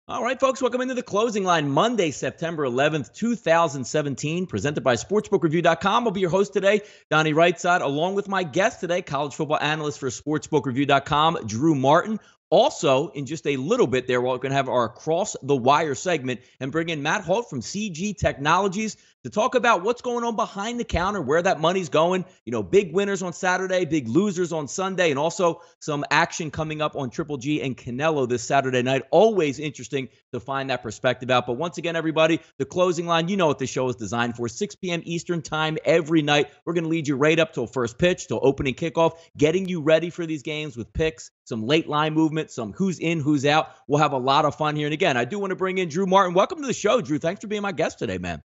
All right, folks, welcome into the closing line. Monday, September 11th, 2017, presented by SportsbookReview.com. I'll be your host today, Donnie Rightside, along with my guest today, college football analyst for SportsbookReview.com, Drew Martin. Also, in just a little bit there, we're going to have our Across the Wire segment and bring in Matt Holt from CG Technologies to talk about what's going on behind the counter, where that money's going, big winners on Saturday, big losers on Sunday, and also some action coming up on Triple G and Canelo this Saturday night. Always interesting to find that perspective out. But once again, everybody, the closing line, you know what the show is designed for, 6 p.m. Eastern time every night. We're going to lead you right up till first pitch, till opening kickoff, getting you ready for these games with picks, some late line movement, some who's in, who's out. We'll have a lot of fun here. And again, I do want to bring in Drew Martin. Welcome to the show, Drew. Thanks for being my guest today, man.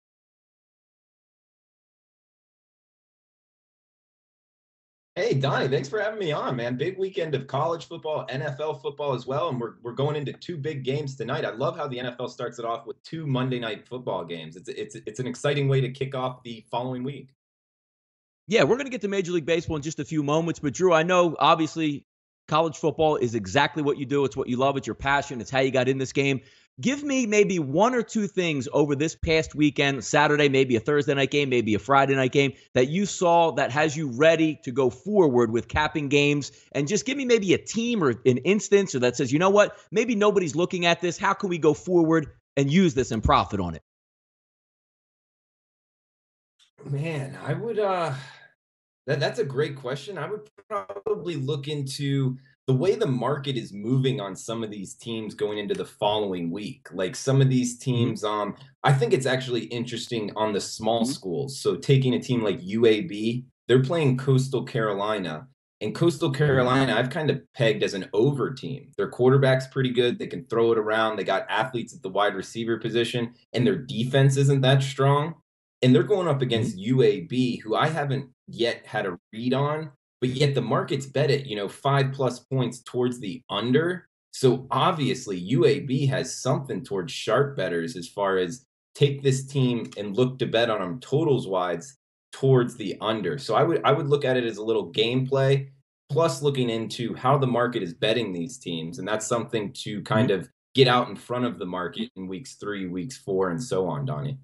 Hey, Donnie, thanks for having me on, man. Big weekend of college football, NFL football as well, and we're going into two big games tonight. I love how the NFL starts it off with two Monday night football games. It's an exciting way to kick off the following week. Yeah, we're going to get to Major League Baseball in just a few moments. But, Drew, I know, obviously, college football is exactly what you do. It's what you love. It's your passion. It's how you got in this game. Give me maybe one or two things over this past weekend, Saturday, maybe a Thursday night game, maybe a Friday night game, that you saw that has you ready to go forward with capping games. And just give me maybe a team or an instance or that says, you know what, maybe nobody's looking at this. How can we go forward and use this and profit on it? Man, I would that's a great question. I would probably look into the way the market is moving on some of these teams going into the following week. Like some of these Mm-hmm. teams, I think it's actually interesting on the small schools. So taking a team like UAB, they're playing Coastal Carolina. And Coastal Carolina, I've kind of pegged as an over team. Their quarterback's pretty good. They can throw it around. They got athletes at the wide receiver position, and their defense isn't that strong. And they're going up Mm-hmm. against UAB, who I haven't yet had a read on, but yet the market's bet at, 5+ points towards the under. So obviously UAB has something towards sharp bettors as far as take this team and look to bet on them totals wise towards the under. So I would look at it as a little gameplay plus looking into how the market is betting these teams. And that's something to kind of get out in front of the market in weeks 3, weeks 4, and so on, Donnie.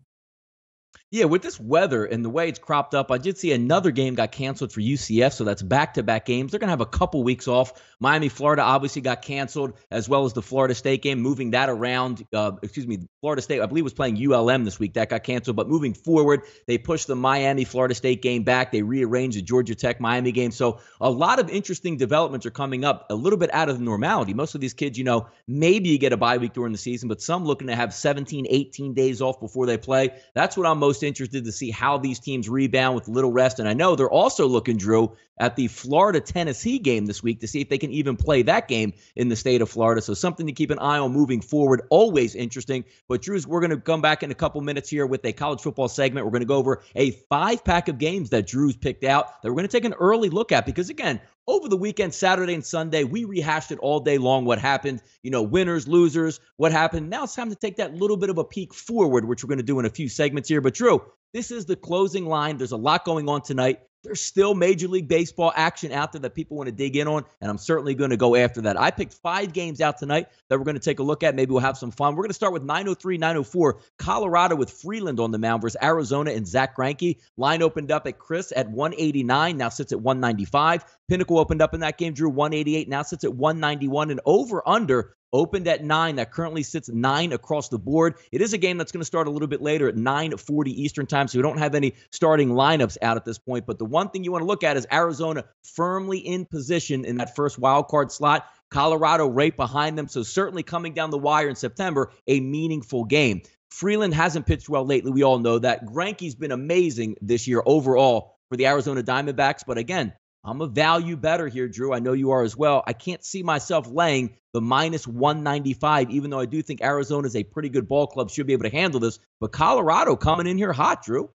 Yeah, with this weather and the way it's cropped up, I did see another game got canceled for UCF, so that's back-to-back games. They're going to have a couple weeks off. Miami, Florida obviously got canceled, as well as the Florida State game, moving that around. Florida State, I believe, was playing ULM this week. That got canceled, but moving forward, they pushed the Miami-Florida State game back. They rearranged the Georgia Tech-Miami game. So a lot of interesting developments are coming up, a little bit out of normality. Most of these kids, maybe you get a bye week during the season, but some looking to have 17, 18 days off before they play. That's what I'm most interested to see, how these teams rebound with little rest. And I know they're also looking, Drew, at the Florida-Tennessee game this week to see if they can even play that game in the state of Florida. So something to keep an eye on moving forward. Always interesting. But, Drew, we're going to come back in a couple minutes here with a college football segment. We're going to go over a 5-pack of games that Drew's picked out that we're going to take an early look at because, again, over the weekend, Saturday and Sunday, we rehashed it all day long, what happened, winners, losers, what happened. Now it's time to take that little bit of a peek forward, which we're going to do in a few segments here. But, Drew, this is the closing line. There's a lot going on tonight. There's still Major League Baseball action out there that people want to dig in on, and I'm certainly going to go after that. I picked 5 games out tonight that we're going to take a look at. Maybe we'll have some fun. We're going to start with 9:03, 9:04, Colorado with Freeland on the mound versus Arizona and Zach Greinke. Line opened up at Chris at 189, now sits at 195. Pinnacle opened up in that game, Drew, 188, now sits at 191, and over-under opened at 9. That currently sits 9 across the board. It is a game that's going to start a little bit later at 9:40 Eastern time, so we don't have any starting lineups out at this point. But the one thing you want to look at is Arizona firmly in position in that first wild card slot. Colorado right behind them, so certainly coming down the wire in September, a meaningful game. Freeland hasn't pitched well lately. We all know that. Greinke's been amazing this year overall for the Arizona Diamondbacks, but again, I'm a value better here, Drew. I know you are as well. I can't see myself laying the minus 195, even though I do think Arizona is a pretty good ball club, should be able to handle this. But Colorado coming in here hot, Drew.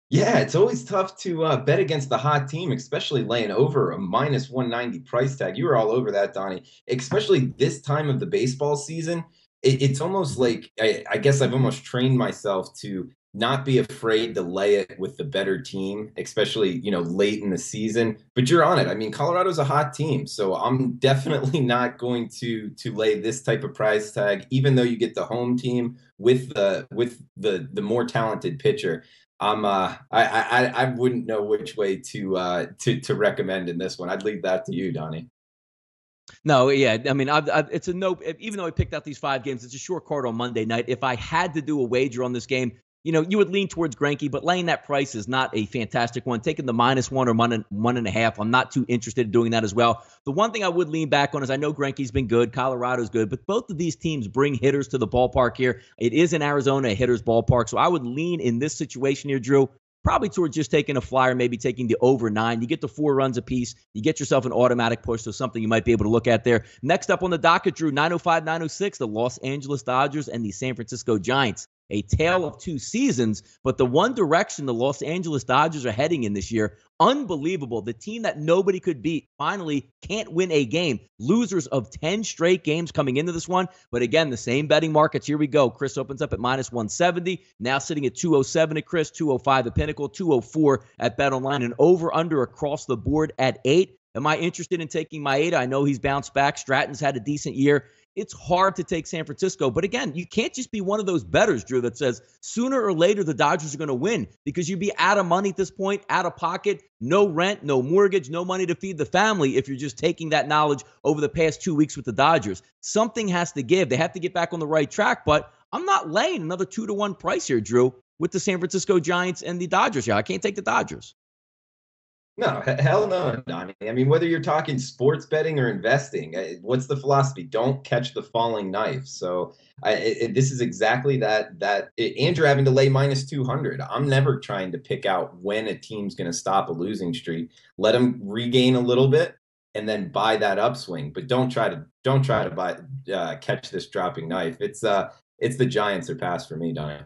Yeah, it's always tough to bet against the hot team, especially laying over a minus 190 price tag. You were all over that, Donnie. Especially this time of the baseball season, it's almost like I guess I've almost trained myself to not be afraid to lay it with the better team, especially, late in the season. But you're on it. I mean, Colorado's a hot team, so I'm definitely not going to lay this type of price tag, even though you get the home team with the more talented pitcher. I wouldn't know which way to recommend in this one. I'd leave that to you, Donnie. No, yeah. I mean, it's a no. Even though I picked out these 5 games, it's a short card on Monday night. If I had to do a wager on this game, you would lean towards Greinke, but laying that price is not a fantastic one. Taking the -1 or 1.5, I'm not too interested in doing that as well. The one thing I would lean back on is I know Greinke's been good, Colorado's good, but both of these teams bring hitters to the ballpark here. It is in Arizona, a hitter's ballpark, so I would lean in this situation here, Drew, probably towards just taking a flyer, maybe taking the over 9. You get the 4 runs apiece. You get yourself an automatic push, so something you might be able to look at there. Next up on the docket, Drew, 9:05, 9:06, the Los Angeles Dodgers and the San Francisco Giants. A tale of 2 seasons, but the one direction the Los Angeles Dodgers are heading in this year, unbelievable. The team that nobody could beat finally can't win a game. Losers of 10 straight games coming into this one. But again, the same betting markets. Here we go. Chris opens up at -170. Now sitting at 207 at Chris, 205 at Pinnacle, 204 at BetOnline, and over-under across the board at 8. Am I interested in taking Maeda? I know he's bounced back. Stratton's had a decent year. It's hard to take San Francisco. But again, you can't just be one of those bettors, Drew, that says sooner or later the Dodgers are going to win, because you'd be out of money at this point, out of pocket, no rent, no mortgage, no money to feed the family if you're just taking that knowledge over the past 2 weeks with the Dodgers. Something has to give. They have to get back on the right track, but I'm not laying another 2-to-1 price here, Drew, with the San Francisco Giants and the Dodgers here. I can't take the Dodgers. No, hell no, Donnie. I mean, whether you're talking sports betting or investing, what's the philosophy? Don't catch the falling knife. So this is exactly that. Andrew having to lay -200. I'm never trying to pick out when a team's going to stop a losing streak. Let them regain a little bit and then buy that upswing. But don't try to catch this dropping knife. It's the Giants are past for me, Donnie.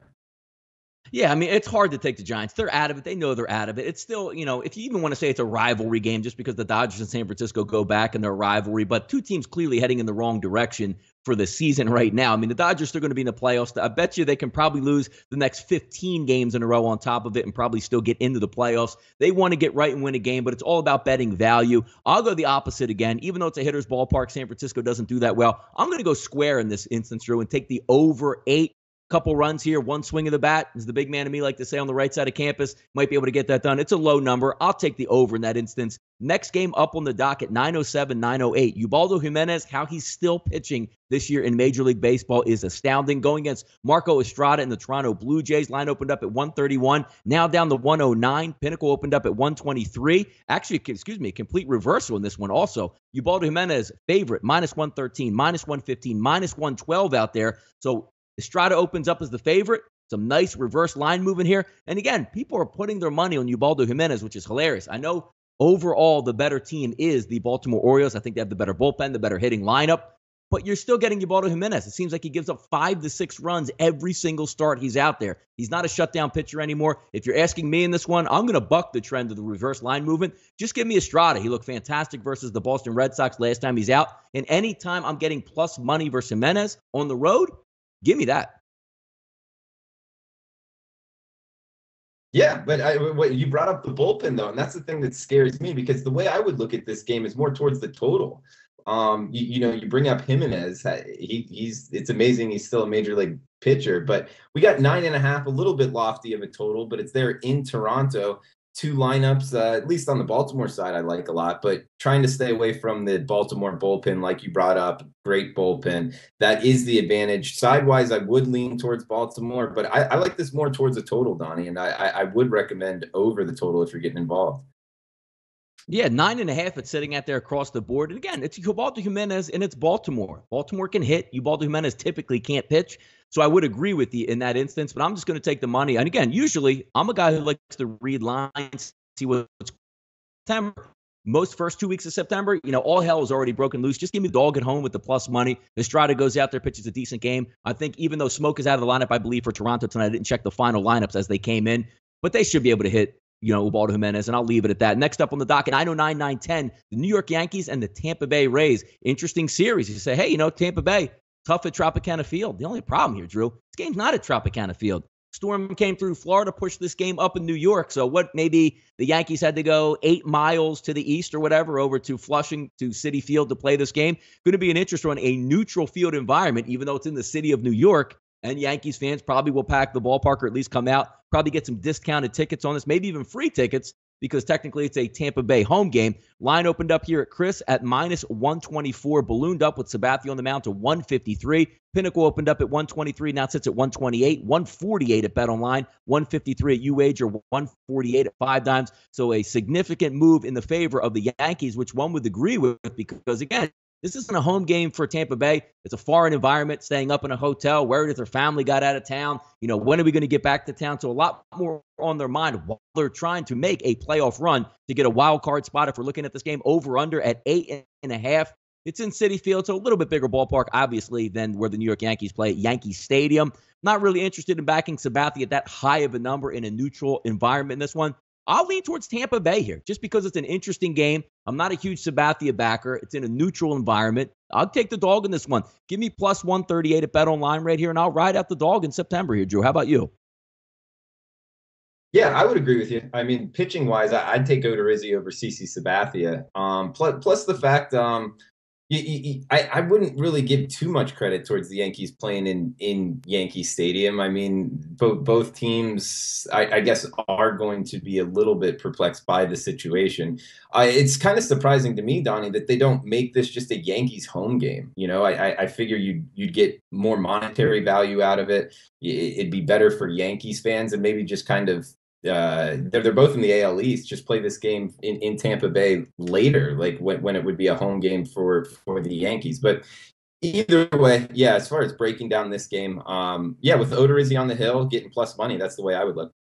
Yeah, I mean, it's hard to take the Giants. They're out of it. They know they're out of it. It's still, if you even want to say it's a rivalry game, just because the Dodgers and San Francisco go back in their rivalry, but 2 teams clearly heading in the wrong direction for the season right now. I mean, the Dodgers are still going to be in the playoffs. I bet you they can probably lose the next 15 games in a row on top of it and probably still get into the playoffs. They want to get right and win a game, but it's all about betting value. I'll go the opposite again. Even though it's a hitter's ballpark, San Francisco doesn't do that well. I'm going to go square in this instance, Drew, and take the over 8. Couple runs here, one swing of the bat, as the big man to me like to say on the right side of campus, might be able to get that done. It's a low number. I'll take the over in that instance. Next game up on the docket, 9:07, 9:08. Ubaldo Jimenez, how he's still pitching this year in Major League Baseball is astounding. Going against Marco Estrada and the Toronto Blue Jays. Line opened up at 131, now down to 109. Pinnacle opened up at 123. Actually, a complete reversal in this one also. Ubaldo Jimenez, favorite, -113, -115, -112 out there. So Estrada opens up as the favorite. Some nice reverse line movement here. And again, people are putting their money on Ubaldo Jimenez, which is hilarious. I know overall the better team is the Baltimore Orioles. I think they have the better bullpen, the better hitting lineup. But you're still getting Ubaldo Jimenez. It seems like he gives up 5 to 6 runs every single start he's out there. He's not a shutdown pitcher anymore. If you're asking me in this one, I'm going to buck the trend of the reverse line movement. Just give me Estrada. He looked fantastic versus the Boston Red Sox last time he's out. And anytime I'm getting plus money versus Jimenez on the road, give me that. Yeah, but what you brought up the bullpen though, and that's the thing that scares me, because the way I would look at this game is more towards the total. You bring up Jimenez. It's amazing he's still a major league pitcher, but we got 9.5, a little bit lofty of a total, but it's there in Toronto. 2 lineups, at least on the Baltimore side, I like a lot, but trying to stay away from the Baltimore bullpen, like you brought up, great bullpen. That is the advantage. Sidewise, I would lean towards Baltimore, but I like this more towards a total, Donnie, and I would recommend over the total if you're getting involved. Yeah, 9.5. It's sitting out there across the board. And again, it's Ubaldo Jimenez and it's Baltimore. Baltimore can hit. Ubaldo Jimenez typically can't pitch. So I would agree with you in that instance, but I'm just going to take the money. And again, usually I'm a guy who likes to read lines, see what's September. Most first 2 weeks of September, all hell is already broken loose. Just give me the dog at home with the plus money. Estrada goes out there, pitches a decent game. I think even though Smoke is out of the lineup, I believe, for Toronto tonight, I didn't check the final lineups as they came in, but they should be able to hit Ubaldo Jimenez, and I'll leave it at that. Next up on the docket, 9:09, 9:10, the New York Yankees and the Tampa Bay Rays. Interesting series. You say, hey, Tampa Bay, tough at Tropicana Field. The only problem here, Drew, this game's not at Tropicana Field. storm came through Florida, pushed this game up in New York. So what, maybe the Yankees had to go 8 miles to the east or whatever over to Flushing, to Citi Field to play this game. Going to be an interest on a neutral field environment, even though it's in the city of New York. And Yankees fans probably will pack the ballpark, or at least come out, probably get some discounted tickets on this, maybe even free tickets, because technically it's a Tampa Bay home game. Line opened up here at Chris at -124, ballooned up with Sabathia on the mound to 153. Pinnacle opened up at 123, now sits at 128, 148 at BetOnline, 153 at UWager, 148 at 5 Dimes. So a significant move in the favor of the Yankees, which one would agree with, because again, this isn't a home game for Tampa Bay. It's a foreign environment, staying up in a hotel, worried if their family got out of town. When are we going to get back to town? So a lot more on their mind while they're trying to make a playoff run to get a wild card spot. If we're looking at this game over-under at 8.5, it's in Citi Field, so a little bit bigger ballpark, obviously, than where the New York Yankees play at Yankee Stadium. Not really interested in backing Sabathia at that high of a number in a neutral environment in this one. I'll lean towards Tampa Bay here just because it's an interesting game. I'm not a huge Sabathia backer. It's in a neutral environment. I'll take the dog in this one. Give me plus 138 at BetOnline right here, and I'll ride out the dog in September here, Drew. How about you? Yeah, I would agree with you. I mean, pitching-wise, I'd take Odorizzi over CC Sabathia. Plus the fact I wouldn't really give too much credit towards the Yankees playing in Yankee Stadium. I mean, both teams, I guess, are going to be a little bit perplexed by the situation. It's kind of surprising to me, Donnie, that they don't make this just a Yankees home game. I figure you'd get more monetary value out of it. It'd be better for Yankees fans, and maybe just kind of they're both in the AL East. Just play this game in Tampa Bay later, like when it would be a home game for the Yankees. But either way, yeah, as far as breaking down this game, with Odorizzi on the hill getting plus money, that's the way I would look.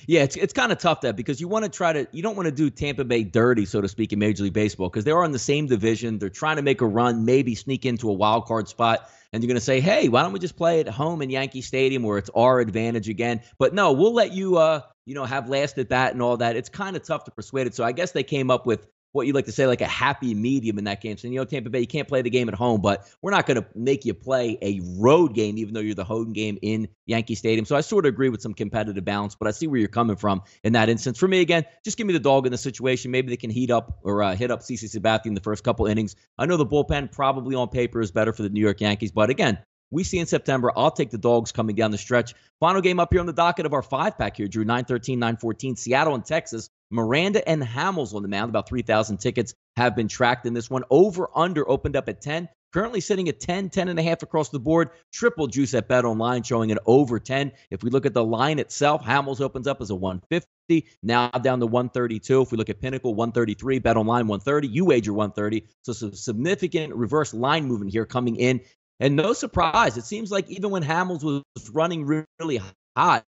Yeah, it's kind of tough because you don't want to do Tampa Bay dirty, so to speak, in Major League Baseball, because they are in the same division. They're trying to make a run, maybe sneak into a wild card spot. And you're going to say, hey, why don't we just play at home in Yankee Stadium where it's our advantage again? But no, we'll let you, have last at bat and all that. It's kind of tough to persuade it. So I guess they came up with what you like to say, like a happy medium in that game. So, Tampa Bay, you can't play the game at home, but we're not going to make you play a road game, even though you're the home game in Yankee Stadium. So I sort of agree with some competitive balance, but I see where you're coming from in that instance. For me, again, just give me the dog in the situation. Maybe they can hit up CC Sabathia in the first couple innings. I know the bullpen probably on paper is better for the New York Yankees, but again, we see in September. I'll take the dogs coming down the stretch. Final game up here on the docket of our 5-pack here, Drew, 9:13, 9:14, Seattle and Texas. Miranda and Hamels on the mound. About 3,000 tickets have been tracked in this one. Over-under opened up at 10. Currently sitting at 10.5 across the board. Triple juice at BetOnline showing an over 10. If we look at the line itself, Hamels opens up as a 150. Now down to 132. If we look at Pinnacle, 133. BetOnline, 130. UWager, 130. So some significant reverse line movement here coming in. And no surprise, it seems like even when Hamels was running really hot,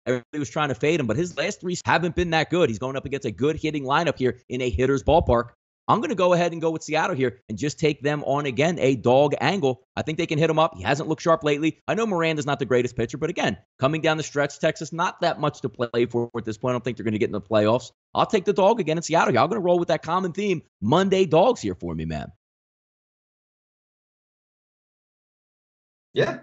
everybody was trying to fade him, but his last 3 haven't been that good. He's going up against a good hitting lineup here in a hitter's ballpark. I'm going to go ahead and go with Seattle here and just take them on, again, a dog angle. I think they can hit him up. He hasn't looked sharp lately. I know Miranda's not the greatest pitcher, but again, coming down the stretch, Texas, not that much to play for at this point. I don't think they're going to get in the playoffs. I'll take the dog again in Seattle. Y'all going to roll with that common theme. Monday dogs here for me, man. Yeah,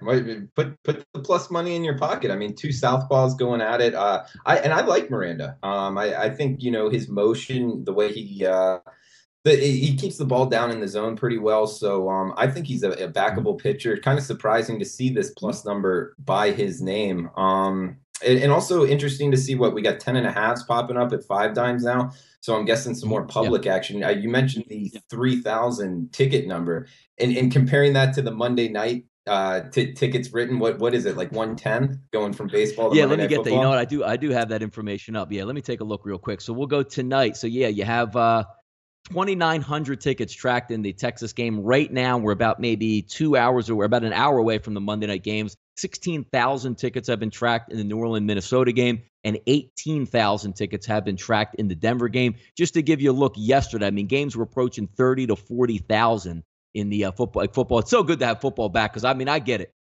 put the plus money in your pocket. I mean, 2 southpaws going at it. I like Miranda. I think his motion, the way he keeps the ball down in the zone pretty well. So I think he's a backable pitcher. Kind of surprising to see this plus number by his name. And also interesting to see what we got 10.5s popping up at 5 Dimes now. So I'm guessing some more public action. You mentioned the 3,000 ticket number, and comparing that to the Monday night tickets written, what is it, like 110 going from baseball to Monday Night Football? That. You know what? I do have that information up. Yeah, let me take a look real quick. So we'll go tonight. So yeah, you have 2,900 tickets tracked in the Texas game. Right now, we're about maybe 2 hours, or we're about an hour away from the Monday night games. 16,000 tickets have been tracked in the New Orleans, Minnesota game, and 18,000 tickets have been tracked in the Denver game. Just to give you a look yesterday, I mean, games were approaching 30 to 40,000 in the football. It's so good to have football back because, I mean, I get it.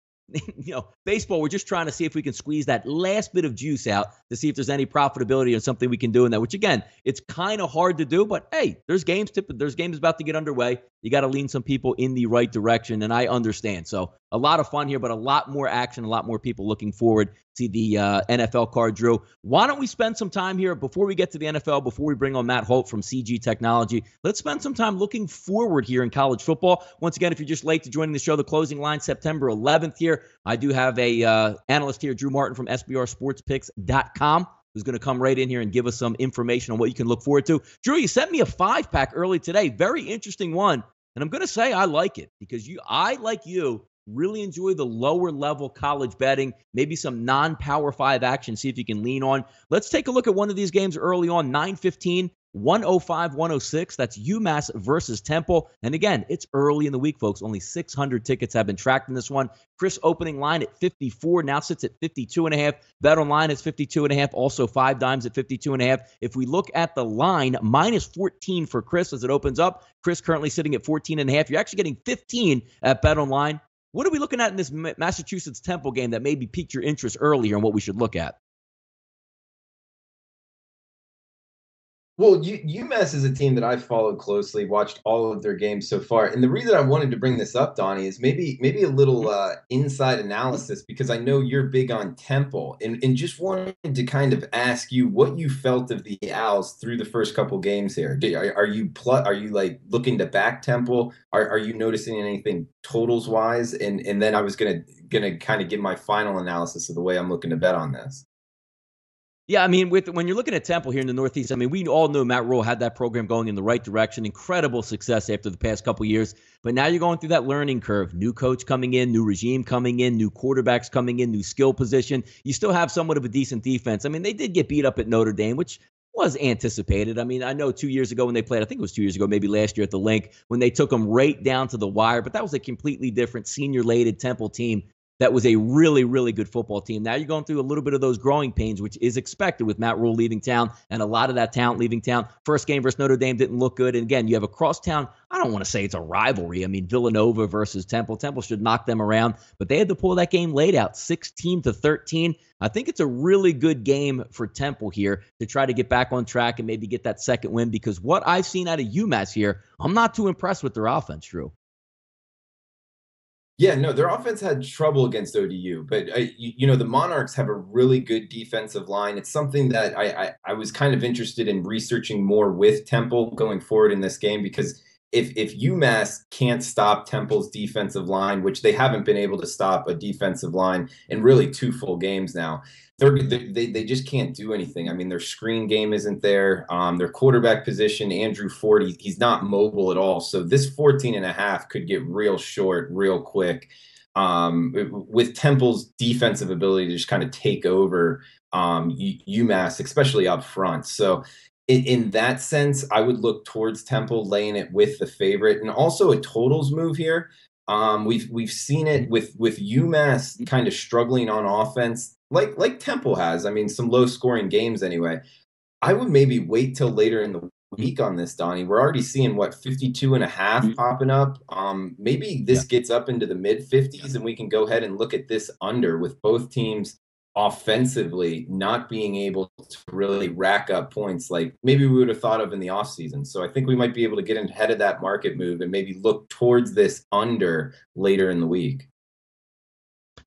baseball, we're just trying to see if we can squeeze that last bit of juice out to see if there's any profitability or something we can do in that, which again, it's kind of hard to do, but hey, there's games about to get underway. You got to lean some people in the right direction, and I understand. So a lot of fun here, but a lot more action, a lot more people looking forward to the NFL card, Drew. Why don't we spend some time here before we get to the NFL, before we bring on Matt Holt from CG Technology? Let's spend some time looking forward here in college football. Once again, if you're just late to joining the show, the closing line September 11th here. I do have a analyst here, Drew Martin from SBRSportsPicks.com, who's going to come right in here and give us some information on what you can look forward to. Drew, you sent me a 5-pack early today. Very interesting one. And I'm going to say I like it because I, like you, really enjoy the lower level college betting, maybe some non-Power 5 action, see if you can lean on. Let's take a look at one of these games early on, 9:15. 105-106. That's UMass versus Temple. And again, it's early in the week, folks. Only 600 tickets have been tracked in this one. Chris opening line at 54, now sits at 52.5. Bet online is 52.5. Also 5 dimes at 52.5. If we look at the line, minus 14 for Chris as it opens up. Chris currently sitting at 14.5. You're actually getting 15 at Bet online. What are we looking at in this Massachusetts Temple game that maybe piqued your interest earlier and what we should look at? Well, UMass is a team that I've followed closely, watched all of their games so far. And the reason I wanted to bring this up, Donnie, is maybe a little inside analysis, because I know you're big on Temple, and just wanted to kind of ask you what you felt of the Owls through the first couple games here. Are you like looking to back Temple? Are you noticing anything totals wise? And then I was gonna kind of give my final analysis of the way I'm looking to bet on this. Yeah, I mean, when you're looking at Temple here in the Northeast, I mean, we all knew Matt Rule had that program going in the right direction. Incredible success after the past couple years. But now you're going through that learning curve. New coach coming in, new regime coming in, new quarterbacks coming in, new skill position. You still have somewhat of a decent defense. I mean, they did get beat up at Notre Dame, which was anticipated. I mean, I know 2 years ago when they played, I think it was 2 years ago, maybe last year at the Link, when they took them right down to the wire. But that was a completely different senior-laden Temple team. That was a really, really good football team. Now you're going through a little bit of those growing pains, which is expected with Matt Rule leaving town and a lot of that talent leaving town. First game versus Notre Dame didn't look good. And again, you have a crosstown, I don't want to say it's a rivalry. I mean, Villanova versus Temple. Temple should knock them around, but they had to pull that game late out 16-13. I think it's a really good game for Temple here to try to get back on track and maybe get that second win, because what I've seen out of UMass here, I'm not too impressed with their offense, Drew. Yeah, no, their offense had trouble against ODU, but the Monarchs have a really good defensive line. It's something that I was kind of interested in researching more with Temple going forward in this game, because if UMass can't stop Temple's defensive line, which they haven't been able to stop a defensive line in really 2 full games now, they just can't do anything. I mean, their screen game isn't there. Their quarterback position, Andrew Ford, he's not mobile at all. So this 14.5 could get real short real quick, with Temple's defensive ability to just kind of take over UMass, especially up front. So in that sense, I would look towards Temple laying it with the favorite, and also a totals move here. We've seen it with UMass kind of struggling on offense, like Temple has. I mean, some low scoring games anyway. I would maybe wait till later in the week on this, Donnie. We're already seeing 52.5 popping up. Maybe this gets up into the mid 50s, and we can go ahead and look at this under, with both teams offensively not being able to really rack up points like maybe we would have thought of in the offseason. So I think we might be able to get ahead of that market move and maybe look towards this under later in the week.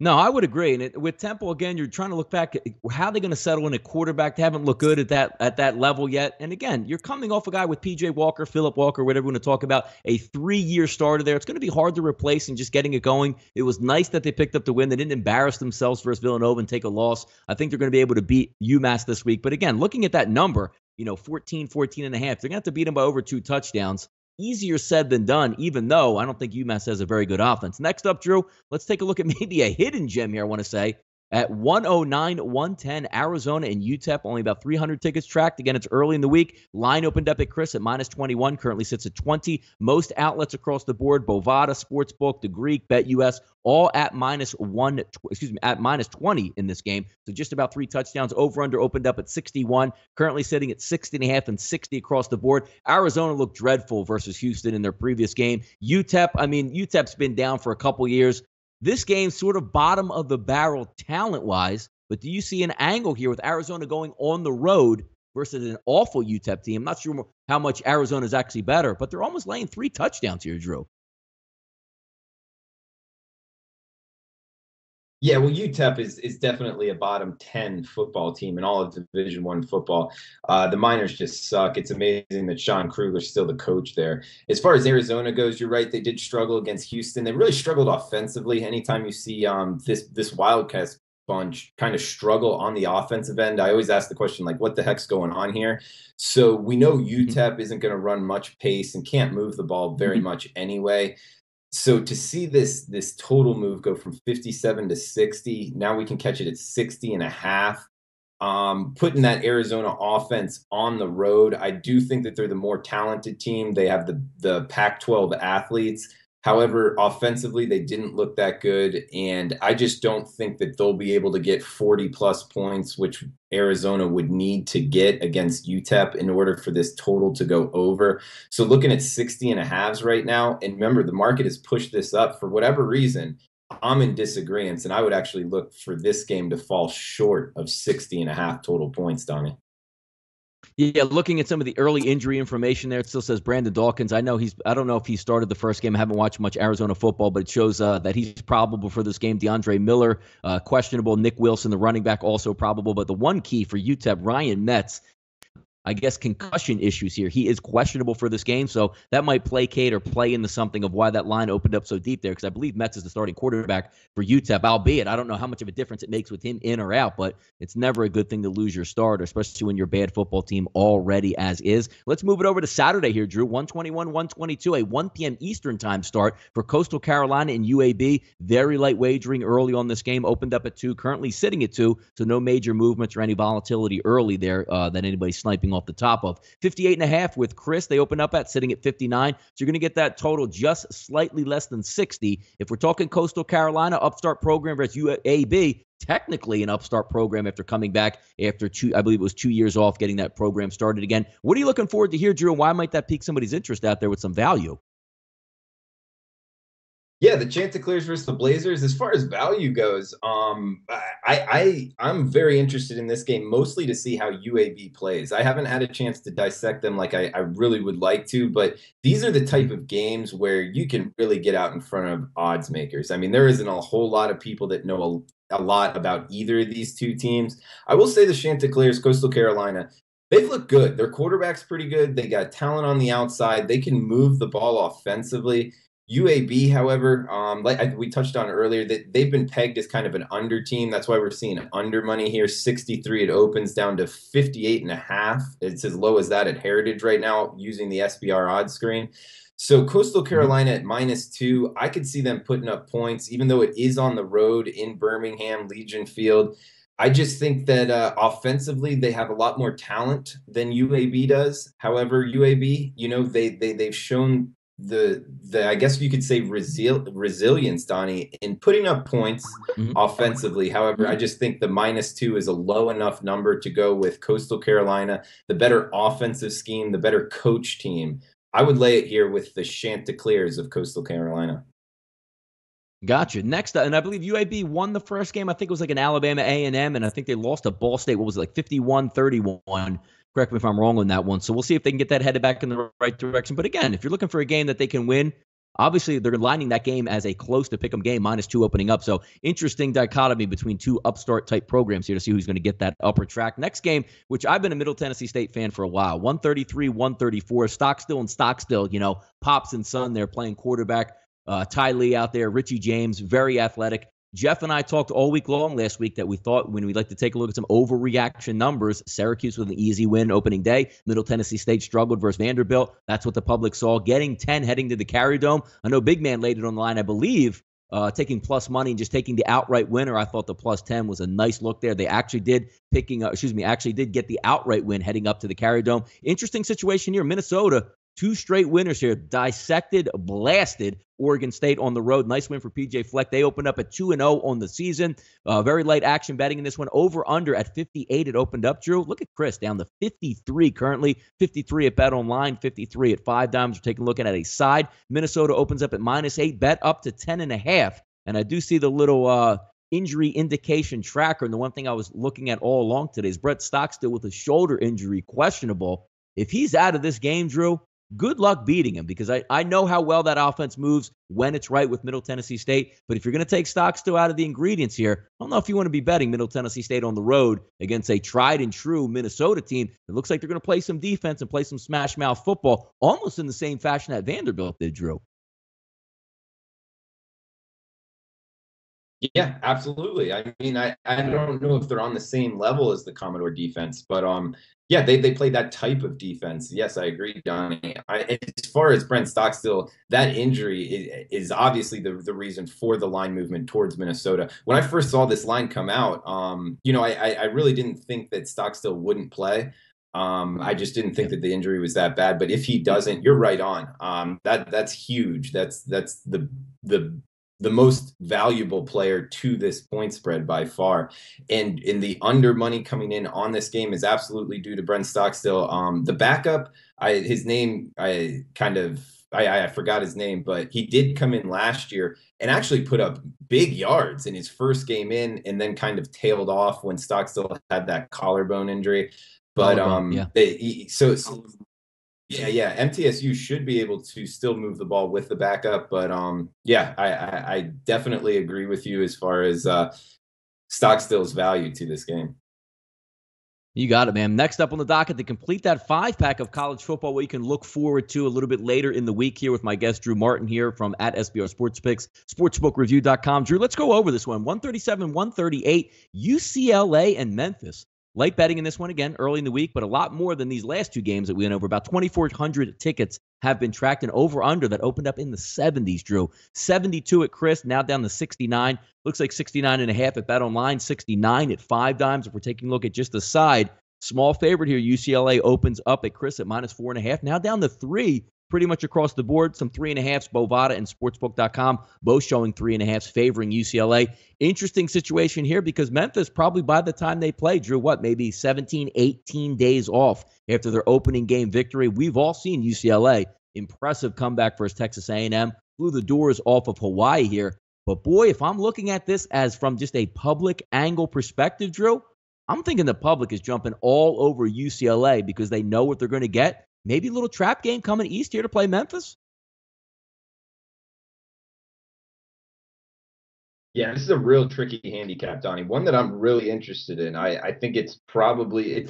No, I would agree. And with Temple, again, you're trying to look back at how they're going to settle in a quarterback. They haven't looked good at that level yet. And again, you're coming off a guy with P.J. Walker, Phillip Walker, whatever you want to talk about, a 3-year starter there. It's going to be hard to replace and just getting it going. It was nice that they picked up the win. They didn't embarrass themselves versus Villanova and take a loss. I think they're going to be able to beat UMass this week. But again, looking at that number, 14 and a half, they're going to have to beat them by over 2 touchdowns. Easier said than done, even though I don't think UMass has a very good offense. Next up, Drew, let's take a look at maybe a hidden gem here, I want to say. At 109-110, Arizona and UTEP, only about 300 tickets tracked. Again, it's early in the week. Line opened up at Chris at minus 21, currently sits at 20. Most outlets across the board, Bovada, Sportsbook, The Greek, BetUS, all at minus 20 in this game. So just about 3 touchdowns. Over-under opened up at 61, currently sitting at 60.5 and 60 across the board. Arizona looked dreadful versus Houston in their previous game. UTEP, UTEP's been down for a couple years. This game sort of bottom of the barrel talent-wise, but do you see an angle here with Arizona going on the road versus an awful UTEP team? I'm not sure how much Arizona is actually better, but they're almost laying 3 touchdowns here, Drew. Yeah, well, UTEP is definitely a bottom 10 football team in all of Division I football. The Miners just suck. It's amazing that Sean Kruger's still the coach there. As far as Arizona goes, you're right. They did struggle against Houston. They really struggled offensively. Anytime you see this Wildcats bunch kind of struggle on the offensive end, I always ask the question, like, what the heck's going on here? So we know UTEP isn't going to run much pace and can't move the ball very much anyway. So to see this total move go from 57 to 60, now we can catch it at 60 and a half. Putting that Arizona offense on the road, I do think that they're the more talented team. They have the Pac-12 athletes. However, offensively, they didn't look that good, and I just don't think that they'll be able to get 40-plus points, which Arizona would need to get against UTEP in order for this total to go over. So looking at 60 and a halves right now, and remember, the market has pushed this up for whatever reason. I'm in disagreement, and I would actually look for this game to fall short of 60 and a half total points, Donnie. Yeah, looking at some of the early injury information there, it still says Brandon Dawkins. I don't know if he started the first game. I haven't watched much Arizona football, but it shows that he's probable for this game. DeAndre Miller, questionable. Nick Wilson, the running back, also probable. But the one key for UTEP, Ryan Metz, I guess, concussion issues here. He is questionable for this game, so that might placate or play into something of why that line opened up so deep there, because I believe Metz is the starting quarterback for UTEP, albeit I don't know how much of a difference it makes with him in or out, but it's never a good thing to lose your starter, especially when you're a bad football team already as is. Let's move it over to Saturday here, Drew. 121, 122, a 1 p.m. Eastern time start for Coastal Carolina and UAB. Very light wagering early on this game. Opened up at 2, currently sitting at 2, so no major movements or any volatility early there that anybody's sniping off the top of. 58.5 with Chris. They open up at sitting at 59. So you're going to get that total just slightly less than 60. If we're talking Coastal Carolina, upstart program versus UAB, technically an upstart program after coming back after I believe it was 2 years off, getting that program started again. What are you looking forward to here, Drew, and why might that pique somebody's interest out there with some value? Yeah, the Chanticleers versus the Blazers. As far as value goes, I'm very interested in this game, mostly to see how UAB plays. I haven't had a chance to dissect them like I really would like to, but these are the type of games where you can really get out in front of odds makers. I mean, there isn't a whole lot of people that know a lot about either of these two teams. I will say the Chanticleers, Coastal Carolina, they've looked good. Their quarterback's pretty good. They got talent on the outside. They can move the ball offensively. UAB, however, like we touched on earlier, that they've been pegged as kind of an under team. That's why we're seeing under money here. 63 it opens, down to 58 and a half. It's as low as that at Heritage right now using the SBR odds screen. So Coastal Carolina at -2, I could see them putting up points, even though it is on the road in Birmingham, Legion Field. I just think that offensively they have a lot more talent than UAB does. However, UAB, they've shown the I guess you could say resilience, Donnie, in putting up points offensively. However, I just think the -2 is a low enough number to go with Coastal Carolina, the better offensive scheme, the better coach team. I would lay it here with the Chanticleers of Coastal Carolina. Gotcha. Next, and I believe UAB won the first game. I think it was like an Alabama A&M, and I think they lost to Ball State. What was it, like 51-31? Correct me if I'm wrong on that one. So we'll see if they can get that headed back in the right direction. But again, if you're looking for a game that they can win, obviously they're lining that game as a close to pick 'em game, -2 opening up. So interesting dichotomy between two upstart type programs here to see who's going to get that upper track. Next game, which I've been a Middle Tennessee State fan for a while, 133, 134, Stockstill and Stockstill, Pops and son there playing quarterback. Ty Lee out there, Richie James, very athletic. Jeff and I talked all week long last week that we thought when we'd like to take a look at some overreaction numbers, Syracuse with an easy win opening day. Middle Tennessee State struggled versus Vanderbilt. That's what the public saw. Getting 10 heading to the Carrier Dome. I know Big Man laid it on the line, I believe, taking plus money and just taking the outright winner. I thought the +10 was a nice look there. They actually did get the outright win heading up to the Carrier Dome. Interesting situation here. Minnesota, 2 straight winners here. Dissected, blasted Oregon State on the road. Nice win for PJ Fleck. They opened up at 2-0 on the season. Very light action betting in this one. Over-under at 58 it opened up, Drew. Look at Chris, down to 53 currently. 53 at Bet Online, 53 at 5 Dimes. We're taking a look at a side. Minnesota opens up at -8. Bet up to 10.5 And I do see the little injury indication tracker. And the one thing I was looking at all along today is Brett Stockstill with a shoulder injury, questionable. If he's out of this game, Drew, good luck beating him, because I know how well that offense moves when it's right with Middle Tennessee State. But if you're going to take Stockstill out of the ingredients here, I don't know if you want to be betting Middle Tennessee State on the road against a tried and true Minnesota team. It looks like they're going to play some defense and play some smash mouth football, almost in the same fashion that Vanderbilt did, Drew. Yeah, absolutely. I mean, I don't know if they're on the same level as the Commodore defense, but yeah, they play that type of defense. Yes, I agree, Donnie. As far as Brent Stockstill, that injury is obviously the reason for the line movement towards Minnesota. When I first saw this line come out, I really didn't think that Stockstill wouldn't play. I just didn't think that the injury was that bad. But if he doesn't, you're right on. That's huge. That's the most valuable player to this point spread by far. And in the under money coming in on this game is absolutely due to Brent Stockstill. The backup, his name, I forgot his name, but he did come in last year and actually put up big yards in his first game in, and then kind of tailed off when Stockstill had that collarbone injury. But yeah, MTSU should be able to still move the ball with the backup, but yeah, I definitely agree with you as far as Stockstill's value to this game. You got it, man. Next up on the docket, to complete that 5-pack of college football, what you can look forward to a little bit later in the week here with my guest, Drew Martin, here from at SBR Sports Picks, sportsbookreview.com. Drew, let's go over this one. 137-138, UCLA and Memphis. Light betting in this one again early in the week, but a lot more than these last two games that we went over. About 2,400 tickets have been tracked, and over-under that opened up in the 70s, Drew. 72 at Chris, now down to 69. Looks like 69.5 at BetOnline, 69 at 5 dimes. If we're taking a look at just the side, small favorite here. UCLA opens up at Chris at -4.5, now down to 3. Pretty much across the board, some 3.5s, Bovada and Sportsbook.com, both showing 3.5s favoring UCLA. Interesting situation here because Memphis, probably by the time they play, Drew, maybe 17, 18 days off after their opening game victory. We've all seen UCLA. Impressive comeback versus Texas A&M. Blew the doors off of Hawaii here. But boy, if I'm looking at this as from just a public angle perspective, Drew, I'm thinking the public is jumping all over UCLA because they know what they're going to get. Maybe a little trap game coming east here to play Memphis? Yeah, this is a real tricky handicap, Donnie. One that I'm really interested in. I think it's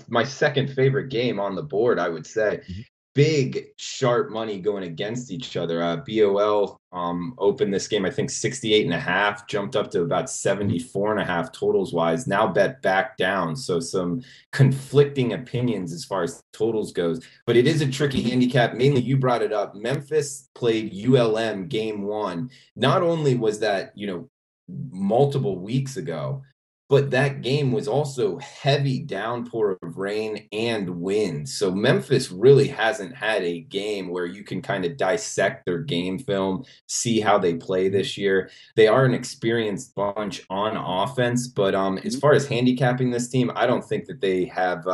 my second favorite game on the board, I would say. Mm-hmm. Big, sharp money going against each other. BOL opened this game, I think, 68.5, jumped up to about 74.5 totals wise. Now bet back down. So some conflicting opinions as far as totals goes. But it is a tricky handicap. Mainly, you brought it up. Memphis played ULM game 1. Not only was that, multiple weeks ago, but that game was also heavy downpour of rain and wind. So Memphis really hasn't had a game where you can kind of dissect their game film, see how they play this year. They are an experienced bunch on offense, but as far as handicapping this team, I don't think that they have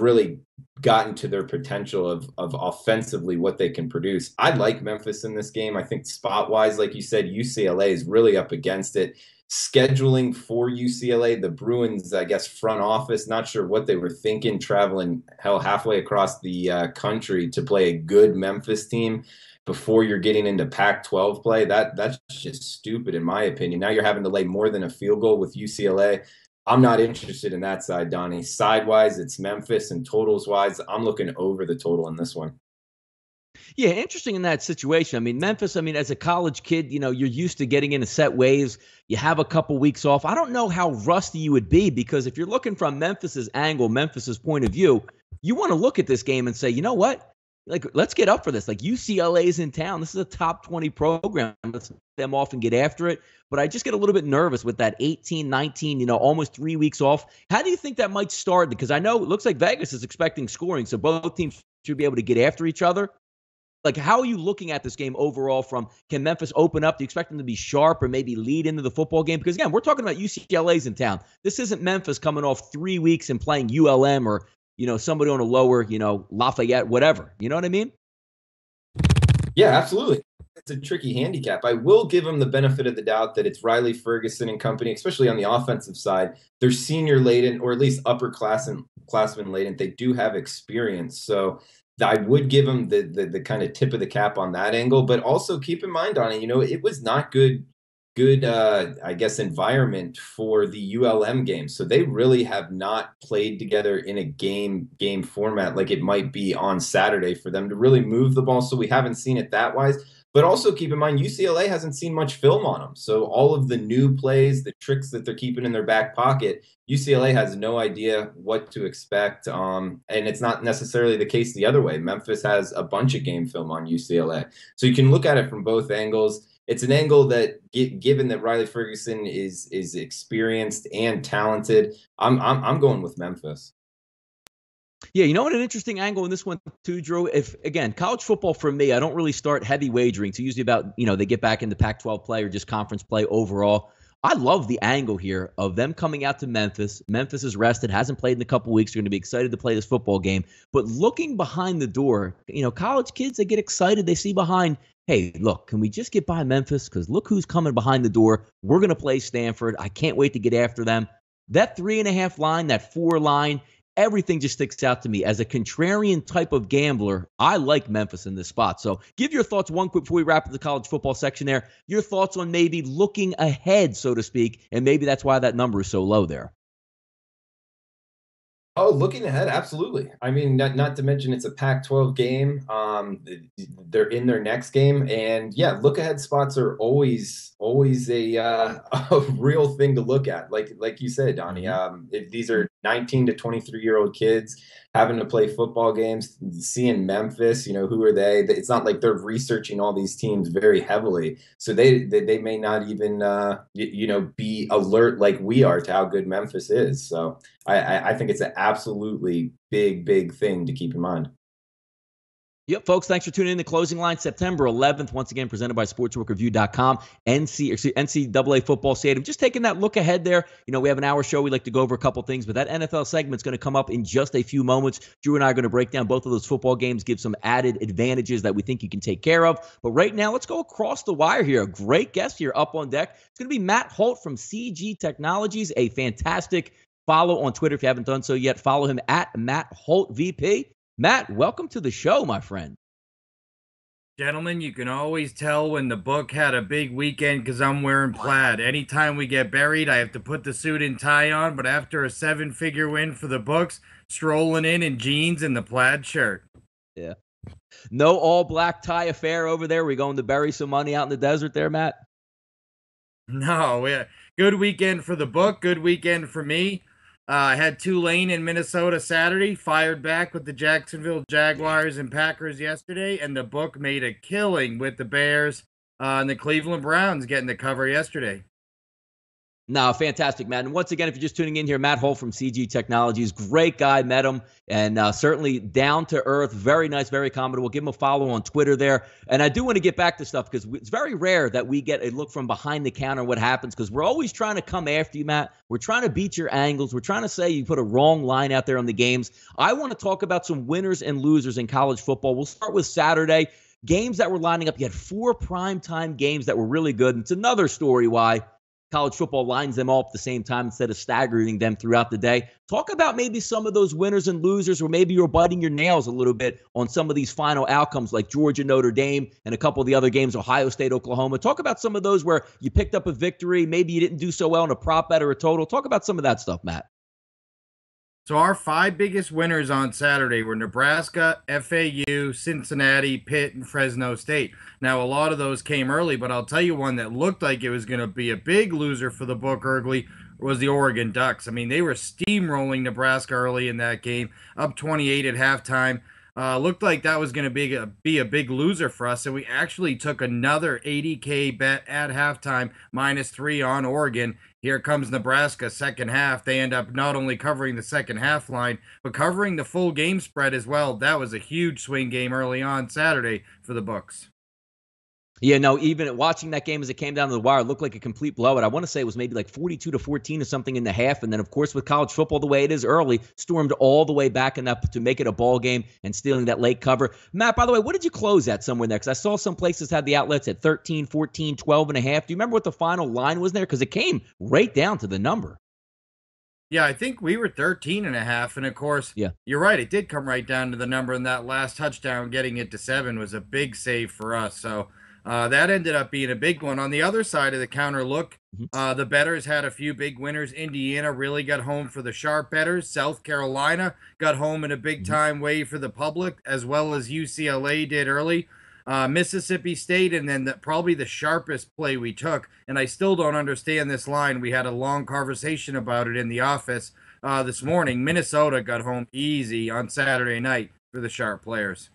really gotten to their potential of offensively what they can produce. I like Memphis in this game. I think spot-wise, like you said, UCLA is really up against it. Scheduling for UCLA, the Bruins, I guess, front office, not sure what they were thinking, traveling halfway across the country to play a good Memphis team before you're getting into Pac-12 play. That's just stupid, in my opinion. Now you're having to lay more than a field goal with UCLA. I'm not interested in that side, Donnie. Side-wise, it's Memphis, and totals-wise, I'm looking over the total in this one. Yeah, interesting in that situation. I mean, Memphis, as a college kid, you're used to getting into set waves. You have a couple weeks off. I don't know how rusty you would be because if you're looking from Memphis's angle, Memphis's point of view, you want to look at this game and say, you know what? Let's get up for this. UCLA is in town. This is a top 20 program. Let's let them off and get after it. But I just get a little bit nervous with that 18, 19, almost 3 weeks off. How do you think that might start? Because I know it looks like Vegas is expecting scoring, so both teams should be able to get after each other. How are you looking at this game overall from, can Memphis open up? Do you expect them to be sharp or maybe lead into the football game? Because, again, we're talking about UCLA's in town. This isn't Memphis coming off 3 weeks and playing ULM or, somebody on a lower, Lafayette, whatever. You know what I mean? Yeah, absolutely. it's a tricky handicap. I will give them the benefit of the doubt that it's Riley Ferguson and company, especially on the offensive side. They're senior laden, or at least classmen laden. They do have experience, so I would give them the kind of tip of the cap on that angle. But also keep in mind on it, it was not good I guess environment for the ULM game. So they really have not played together in a game format like it might be on Saturday for them to really move the ball. So we haven't seen it that wise. But also keep in mind UCLA hasn't seen much film on them. So all of the new plays, the tricks that they're keeping in their back pocket, UCLA has no idea what to expect. And it's not necessarily the case the other way. Memphis has a bunch of game film on UCLA. So you can look at it from both angles. It's an angle that, given that Riley Ferguson is experienced and talented, I'm going with Memphis. Yeah, you know what? An interesting angle in this one too, Drew. If again, college football for me, I don't really start heavy wagering. So usually about they get back into Pac-12 play or just conference play overall. I love the angle here of them coming out to Memphis. Memphis is rested, hasn't played in a couple weeks. They're going to be excited to play this football game. But looking behind the door, college kids, they get excited. They see behind, hey, look, can we just get by Memphis? Because look who's coming behind the door. We're going to play Stanford. I can't wait to get after them. That 3.5 line, that 4 line, everything just sticks out to me. As a contrarian type of gambler, I like Memphis in this spot. So give your thoughts one quick before we wrap up the college football section there. Your thoughts on maybe looking ahead, so to speak, and maybe that's why that number is so low there. Oh, looking ahead, absolutely. I mean, not to mention it's a Pac-12 game. They're in their next game, and yeah, look ahead spots are always a real thing to look at. Like you said, Donnie, if these are 19 to 23-year-old kids having to play football games, seeing Memphis, who are they? It's not like they're researching all these teams very heavily, so they may not even be alert like we are to how good Memphis is. So I think it's an absolutely big thing to keep in mind. Yep, folks, thanks for tuning in to Closing Line, September 11th, once again presented by SportsbookReview.com, NCAA Football Stadium. Just taking that look ahead there. We have an hour show. We like to go over a couple things, but that NFL segment's going to come up in just a few moments. Drew and I are going to break down both of those football games, give some added advantages that we think you can take care of. But right now, let's go across the wire here. A great guest here up on deck. It's going to be Matt Holt from CG Technologies, a fantastic follow on Twitter if you haven't done so yet. Follow him at Matt Holt VP. Matt, welcome to the show, my friend. Gentlemen, you can always tell when the book had a big weekend because I'm wearing plaid. Anytime we get buried, I have to put the suit and tie on, but after a 7-figure win for the books, strolling in jeans and the plaid shirt. Yeah. No all-black tie affair over there? We going to bury some money out in the desert there, Matt? No, yeah. Good weekend for the book, good weekend for me. I had Tulane in Minnesota Saturday, fired back with the Jacksonville Jaguars and Packers yesterday, and the book made a killing with the Bears and the Cleveland Browns getting the cover yesterday. No, fantastic, Matt. And once again, if you're just tuning in here, Matt Holt from CG Technologies, great guy, met him, and certainly down to earth, very nice, very commendable. Give him a follow on Twitter there. And I do want to get back to stuff because it's very rare that we get a look from behind the counter what happens because we're always trying to come after you, Matt. We're trying to beat your angles. We're trying to say you put a wrong line out there on the games. I want to talk about some winners and losers in college football. We'll start with Saturday. Games that were lining up. You had 4 primetime games that were really good. And it's another story why college football lines them all up at the same time instead of staggering them throughout the day. Talk about maybe some of those winners and losers, or maybe you're biting your nails a little bit on some of these final outcomes like Georgia, Notre Dame, and a couple of the other games, Ohio State, Oklahoma. Talk about some of those where you picked up a victory. Maybe you didn't do so well in a prop bet or a total. Talk about some of that stuff, Matt. So our 5 biggest winners on Saturday were Nebraska, FAU, Cincinnati, Pitt, and Fresno State. Now, a lot of those came early, but I'll tell you one that looked like it was going to be a big loser for the book early was the Oregon Ducks. I mean, they were steamrolling Nebraska early in that game, up 28 at halftime. Looked like that was going to be a big loser for us, so we actually took another $80K bet at halftime, -3 on Oregon. Here comes Nebraska second half. They end up not only covering the second half line, but covering the full game spread as well. That was a huge swing game early on Saturday for the books. Yeah, no, even watching that game as it came down to the wire, it looked like a complete blowout. I want to say it was maybe like 42-14 or something in the half. And then, of course, with college football the way it is early, stormed all the way back enough to make it a ball game and stealing that late cover. Matt, by the way, what did you close at somewhere there? Because I saw some places had the outlets at 13, 14, 12 and a half. Do you remember what the final line was there? Because it came right down to the number. Yeah, I think we were 13 and a half. And of course, Yeah. You're right. It did come right down to the number. And that last touchdown, getting it to 7, was a big save for us. So that ended up being a big one. On the other side of the counter, look, the bettors had a few big winners. Indiana really got home for the sharp bettors. South Carolina got home in a big time way for the public, as well as UCLA did early. Mississippi State, and then probably the sharpest play we took, and I still don't understand this line. We had a long conversation about it in the office this morning. Minnesota got home easy on Saturday night for the sharp players.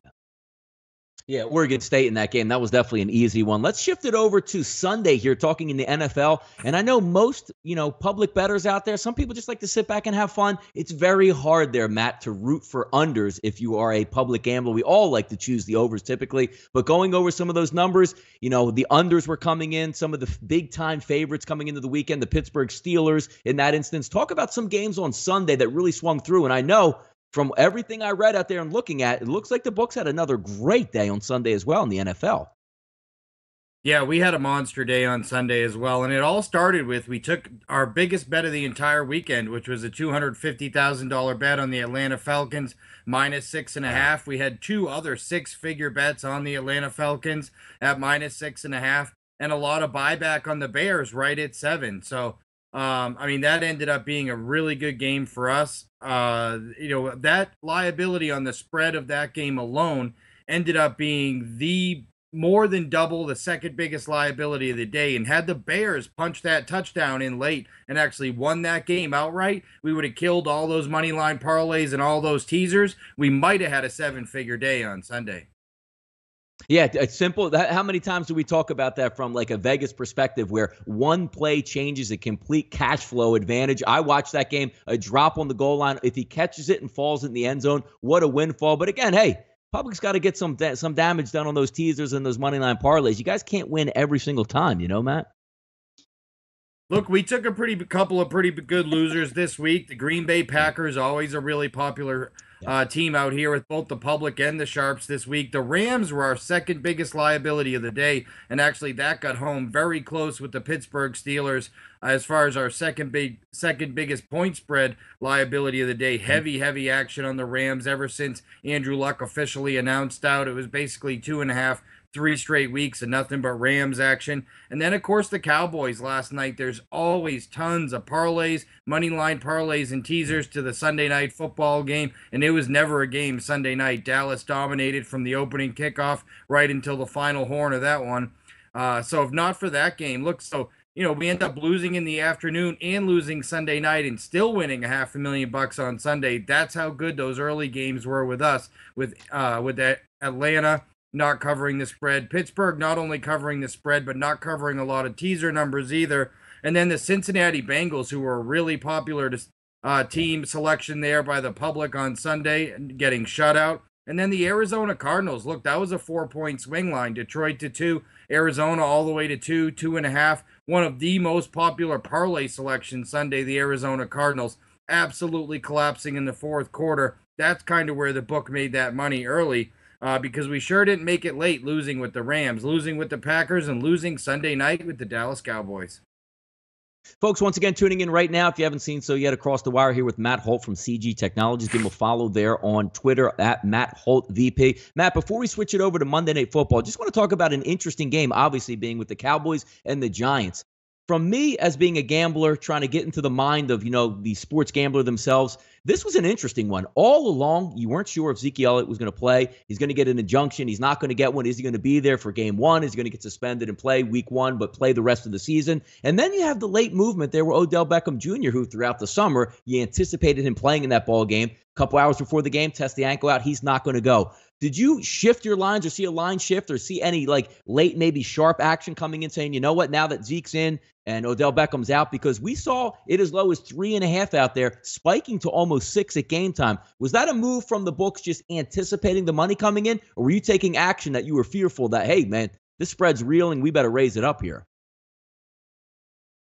Yeah, Oregon State in that game. That was definitely an easy one. Let's shift it over to Sunday here, talking in the NFL. And I know most, public bettors out there, some people just like to sit back and have fun. It's very hard there, Matt, to root for unders if you are a public gambler. We all like to choose the overs typically. But going over some of those numbers, the unders were coming in, some of the big-time favorites coming into the weekend, the Pittsburgh Steelers in that instance. Talk about some games on Sunday that really swung through. And I know from everything I read out there and looking at, it looks like the books had another great day on Sunday as well in the NFL. Yeah, we had a monster day on Sunday as well. And it all started with, we took our biggest bet of the entire weekend, which was a $250,000 bet on the Atlanta Falcons, minus 6.5. We had 2 other 6-figure bets on the Atlanta Falcons at minus 6.5, and a lot of buyback on the Bears right at 7. So, that ended up being a really good game for us. That liability on the spread of that game alone ended up being the more than double the second biggest liability of the day. And had the Bears punched that touchdown in late and actually won that game outright, we would have killed all those money line parlays and all those teasers. We might have had a 7-figure day on Sunday. Yeah, it's simple. How many times do we talk about that from like a Vegas perspective where one play changes a complete cash flow advantage? I watched that game, a drop on the goal line. If he catches it and falls in the end zone, what a windfall. But again, hey, public's got to get some damage done on those teasers and those money line parlays. You guys can't win every single time, Matt? Look, we took a couple of pretty good losers this week. The Green Bay Packers, always a really popular team out here with both the public and the sharps this week. The Rams were our second biggest liability of the day, and actually that got home very close with the Pittsburgh Steelers as far as our second biggest point spread liability of the day. Heavy action on the Rams ever since Andrew Luck officially announced out. It was basically 2.5, 3 straight weeks of nothing but Rams action. And then, of course, the Cowboys last night. There's always tons of parlays, money line parlays, and teasers to the Sunday night football game. And it was never a game Sunday night. Dallas dominated from the opening kickoff right until the final horn of that one. So if not for that game, we end up losing in the afternoon and losing Sunday night and still winning $500,000 on Sunday. That's how good those early games were with us, with Atlanta not covering the spread. Pittsburgh not only covering the spread, but not covering a lot of teaser numbers either. And then the Cincinnati Bengals, who were a really popular team selection there by the public on Sunday, getting shut out. And then the Arizona Cardinals. Look, that was a 4-point swing line. Detroit to 2, Arizona all the way to 2, 2.5. One of the most popular parlay selections Sunday, the Arizona Cardinals, absolutely collapsing in the fourth quarter. That's kind of where the book made that money early. Because we sure didn't make it late, losing with the Rams, losing with the Packers, and losing Sunday night with the Dallas Cowboys. Folks, once again, tuning in right now, if you haven't seen so yet, Across the Wire here with Matt Holt from CG Technologies. Give him a follow there on Twitter at Matt Holt VP. Matt, before we switch it over to Monday Night Football, just want to talk about an interesting game, obviously being with the Cowboys and the Giants. From me as being a gambler, trying to get into the mind of, the sports gambler themselves, this was an interesting one. All along, you weren't sure if Zeke Elliott was going to play. He's going to get an injunction. He's not going to get one. Is he going to be there for game 1? Is he going to get suspended and play week 1, but play the rest of the season? And then you have the late movement there with Odell Beckham Jr., who throughout the summer, you anticipated him playing in that ball game. A couple hours before the game, test the ankle out. He's not going to go. Did you shift your lines or see a line shift or see any late, maybe sharp action coming in saying, you know what, now that Zeke's in and Odell Beckham's out? Because we saw it as low as 3.5 out there, spiking to almost 6 at game time. Was that a move from the books just anticipating the money coming in? Or were you taking action that you were fearful that, hey, man, this spread's real and we better raise it up here.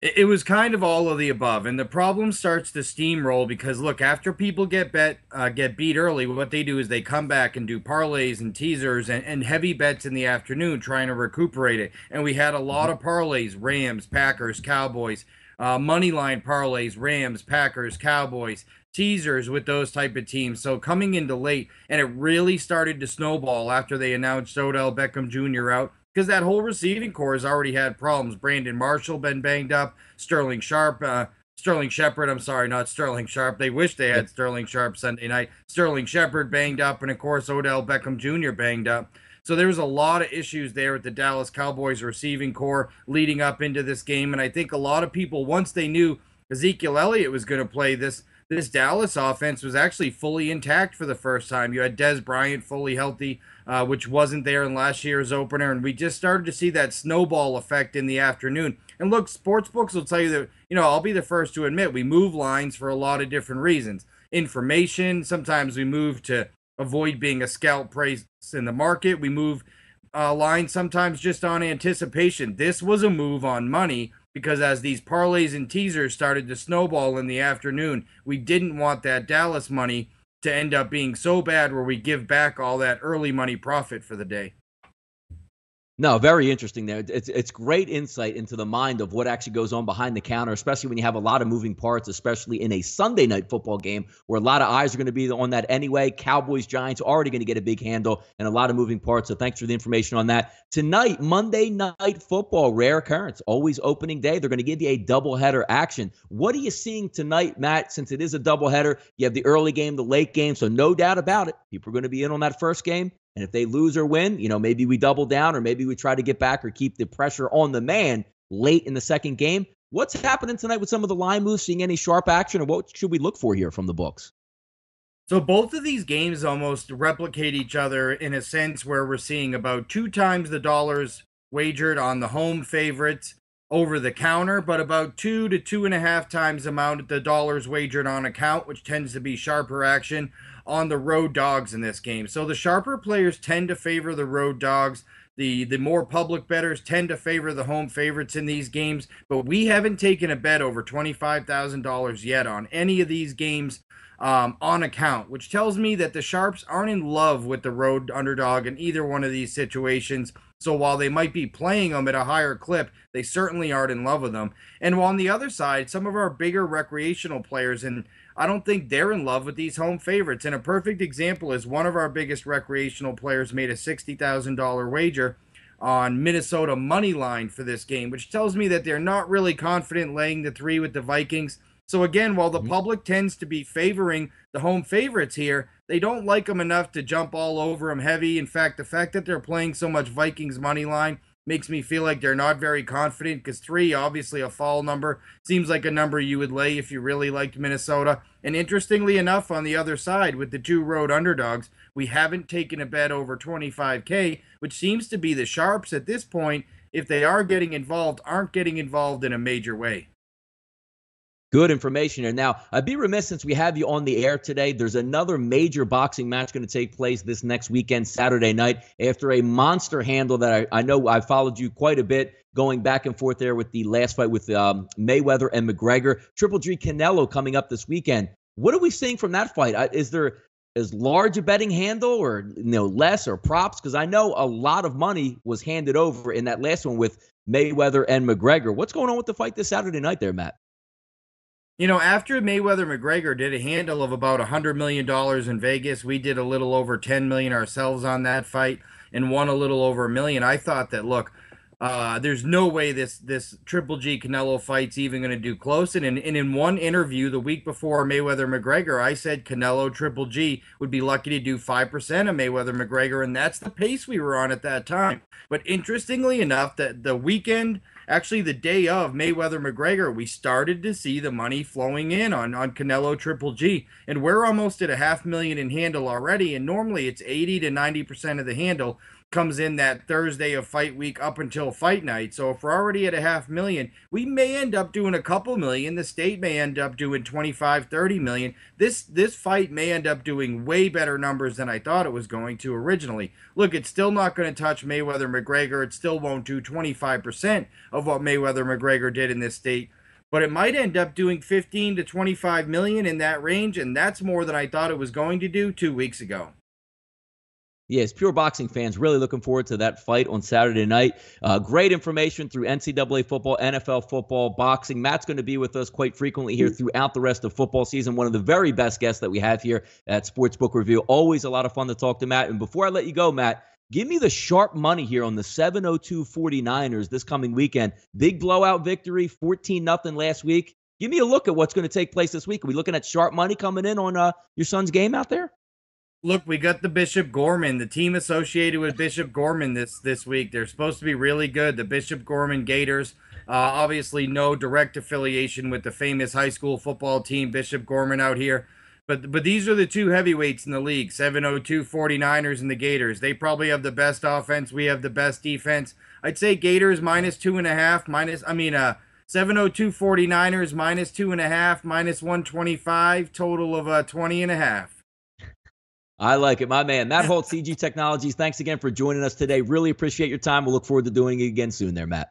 It was kind of all of the above, and the problem starts to steamroll because look, after people get beat early, what they do is they come back and do parlays and teasers and heavy bets in the afternoon, trying to recuperate it. And we had a lot of parlays: Rams, Packers, Cowboys, money line parlays, Rams, Packers, Cowboys, teasers with those type of teams. So coming into late, and it really started to snowball after they announced Odell Beckham Jr. out, because that whole receiving core has already had problems. Brandon Marshall been banged up. Sterling Shepard, I'm sorry, not Sterling Sharp. They wish they had Sterling Sharp Sunday night. Sterling Shepard banged up, and of course Odell Beckham Jr. banged up. So there was a lot of issues there with the Dallas Cowboys receiving core leading up into this game. And I think a lot of people, once they knew Ezekiel Elliott was going to play, this Dallas offense was actually fully intact for the first time. You had Dez Bryant fully healthy, which wasn't there in last year's opener, and we just started to see that snowball effect in the afternoon. And look, sportsbooks will tell you that, I'll be the first to admit, we move lines for a lot of different reasons. Information, sometimes we move to avoid being a scalp price in the market. We move lines sometimes just on anticipation. This was a move on money, because as these parlays and teasers started to snowball in the afternoon, we didn't want that Dallas money to end up being so bad where we give back all that early money profit for the day. No, very interesting there. It's great insight into the mind of what actually goes on behind the counter, especially when you have a lot of moving parts, especially in a Sunday night football game where a lot of eyes are going to be on that anyway. Cowboys, Giants already going to get a big handle and a lot of moving parts. So thanks for the information on that. Tonight, Monday Night Football, rare occurrence, always opening day. They're going to give you a doubleheader action. What are you seeing tonight, Matt? Since it is a doubleheader, you have the early game, the late game. So no doubt about it, people are going to be in on that first game. And if they lose or win, maybe we double down or maybe we try to get back or keep the pressure on the man late in the second game. What's happening tonight with some of the line moves? Seeing any sharp action, or what should we look for here from the books? So both of these games almost replicate each other in a sense where we're seeing about 2 times the dollars wagered on the home favorites over the counter, but about 2 to 2.5 times the amount of the dollars wagered on account, which tends to be sharper action on the road dogs in this game. So the sharper players tend to favor the road dogs. The more public bettors tend to favor the home favorites in these games, but we haven't taken a bet over $25,000 yet on any of these games on account, which tells me that the sharps aren't in love with the road underdog in either one of these situations. So while they might be playing them at a higher clip, they certainly aren't in love with them. And while on the other side, some of our bigger recreational players, and I don't think they're in love with these home favorites. And a perfect example is one of our biggest recreational players made a $60,000 wager on Minnesota money line for this game, which tells me that they're not really confident laying the 3 with the Vikings. So again, while the public tends to be favoring the home favorites here, they don't like them enough to jump all over them heavy. In fact, the fact that they're playing so much Vikings money line makes me feel like they're not very confident, because 3, obviously a fall number, seems like a number you would lay if you really liked Minnesota. And interestingly enough, on the other side, with the 2 road underdogs, we haven't taken a bet over $25K, which seems to be the sharps at this point, if they are getting involved, aren't getting involved in a major way. Good information here. Now, I'd be remiss since we have you on the air today. There's another major boxing match going to take place this next weekend, Saturday night, after a monster handle that I know I followed you quite a bit, going back and forth there with the last fight with Mayweather and McGregor. Triple G Canelo coming up this weekend. What are we seeing from that fight? Is there as large a betting handle or less or props? Because I know a lot of money was handed over in that last one with Mayweather and McGregor. What's going on with the fight this Saturday night there, Matt? After Mayweather-McGregor did a handle of about $100 million in Vegas, we did a little over $10 million ourselves on that fight and won a little over $1 million. I thought that, look, there's no way this Triple G Canelo fight's even going to do close. And in one interview the week before Mayweather-McGregor, I said Canelo Triple G would be lucky to do 5% of Mayweather-McGregor, and that's the pace we were on at that time. But interestingly enough, that the weekend, actually the day of Mayweather-McGregor, we started to see the money flowing in on Canelo Triple G. And we're almost at $500,000 in handle already, and normally it's 80 to 90% of the handle. comes in that Thursday of fight week up until fight night. So if we're already at a 500,000, we may end up doing a couple million. The state may end up doing 25, 30 million. This fight may end up doing way better numbers than I thought it was going to originally. Look, it's still not going to touch Mayweather McGregor. It still won't do 25% of what Mayweather McGregor did in this state. But it might end up doing 15 to 25 million in that range, and that's more than I thought it was going to do 2 weeks ago. Yes, pure boxing fans really looking forward to that fight on Saturday night. Great information through NCAA football, NFL football, boxing. Matt's going to be with us quite frequently here throughout the rest of football season. One of the very best guests that we have here at Sportsbook Review. Always a lot of fun to talk to Matt. And before I let you go, Matt, give me the sharp money here on the 702 49ers this coming weekend. Big blowout victory, 14-0 last week. Give me a look at what's going to take place this week. Are we looking at sharp money coming in on your son's game out there? Look, we got the Bishop Gorman, the team associated with Bishop Gorman this week. They're supposed to be really good. The Bishop Gorman Gators, obviously no direct affiliation with the famous high school football team, Bishop Gorman out here. But these are the two heavyweights in the league, 702 49ers and the Gators. They probably have the best offense. We have the best defense. I'd say Gators -2.5, 702 49ers -2.5, -125, total of 20.5. I like it, my man. Matt Holt, CG Technologies, thanks again for joining us today. Really appreciate your time. We'll look forward to doing it again soon there, Matt.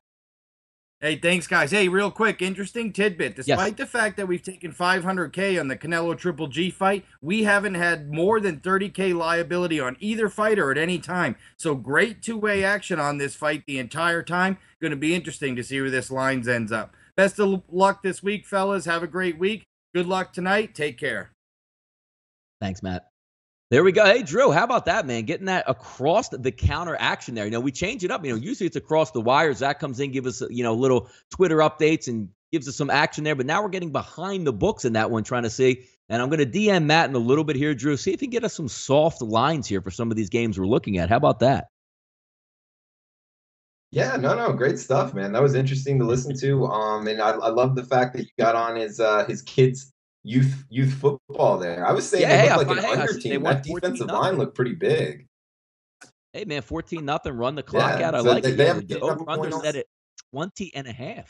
Hey, thanks, guys. Hey, real quick, interesting tidbit. Despite the fact that we've taken $500K on the Canelo Triple G fight, we haven't had more than $30K liability on either fighter at any time. So great two-way action on this fight the entire time. Going to be interesting to see where this line ends up. Best of luck this week, fellas. Have a great week. Good luck tonight. Take care. Thanks, Matt. There we go. Hey, Drew, how about that, man? Getting that across the counter action there. We change it up. Usually it's across the wires. Zach comes in, give us, little Twitter updates and gives us some action there. But now we're getting behind the books in that one, trying to see. And I'm going to DM Matt in a little bit here, Drew. See if he can get us some soft lines here for some of these games we're looking at. How about that? Yeah, no, great stuff, man. That was interesting to listen to. And I love the fact that you got on his kids' youth football there. I was saying they looked like an under team. That defensive line looked pretty big. Hey, man, 14-0, run the clock out. I like it. The over-under set at 20.5.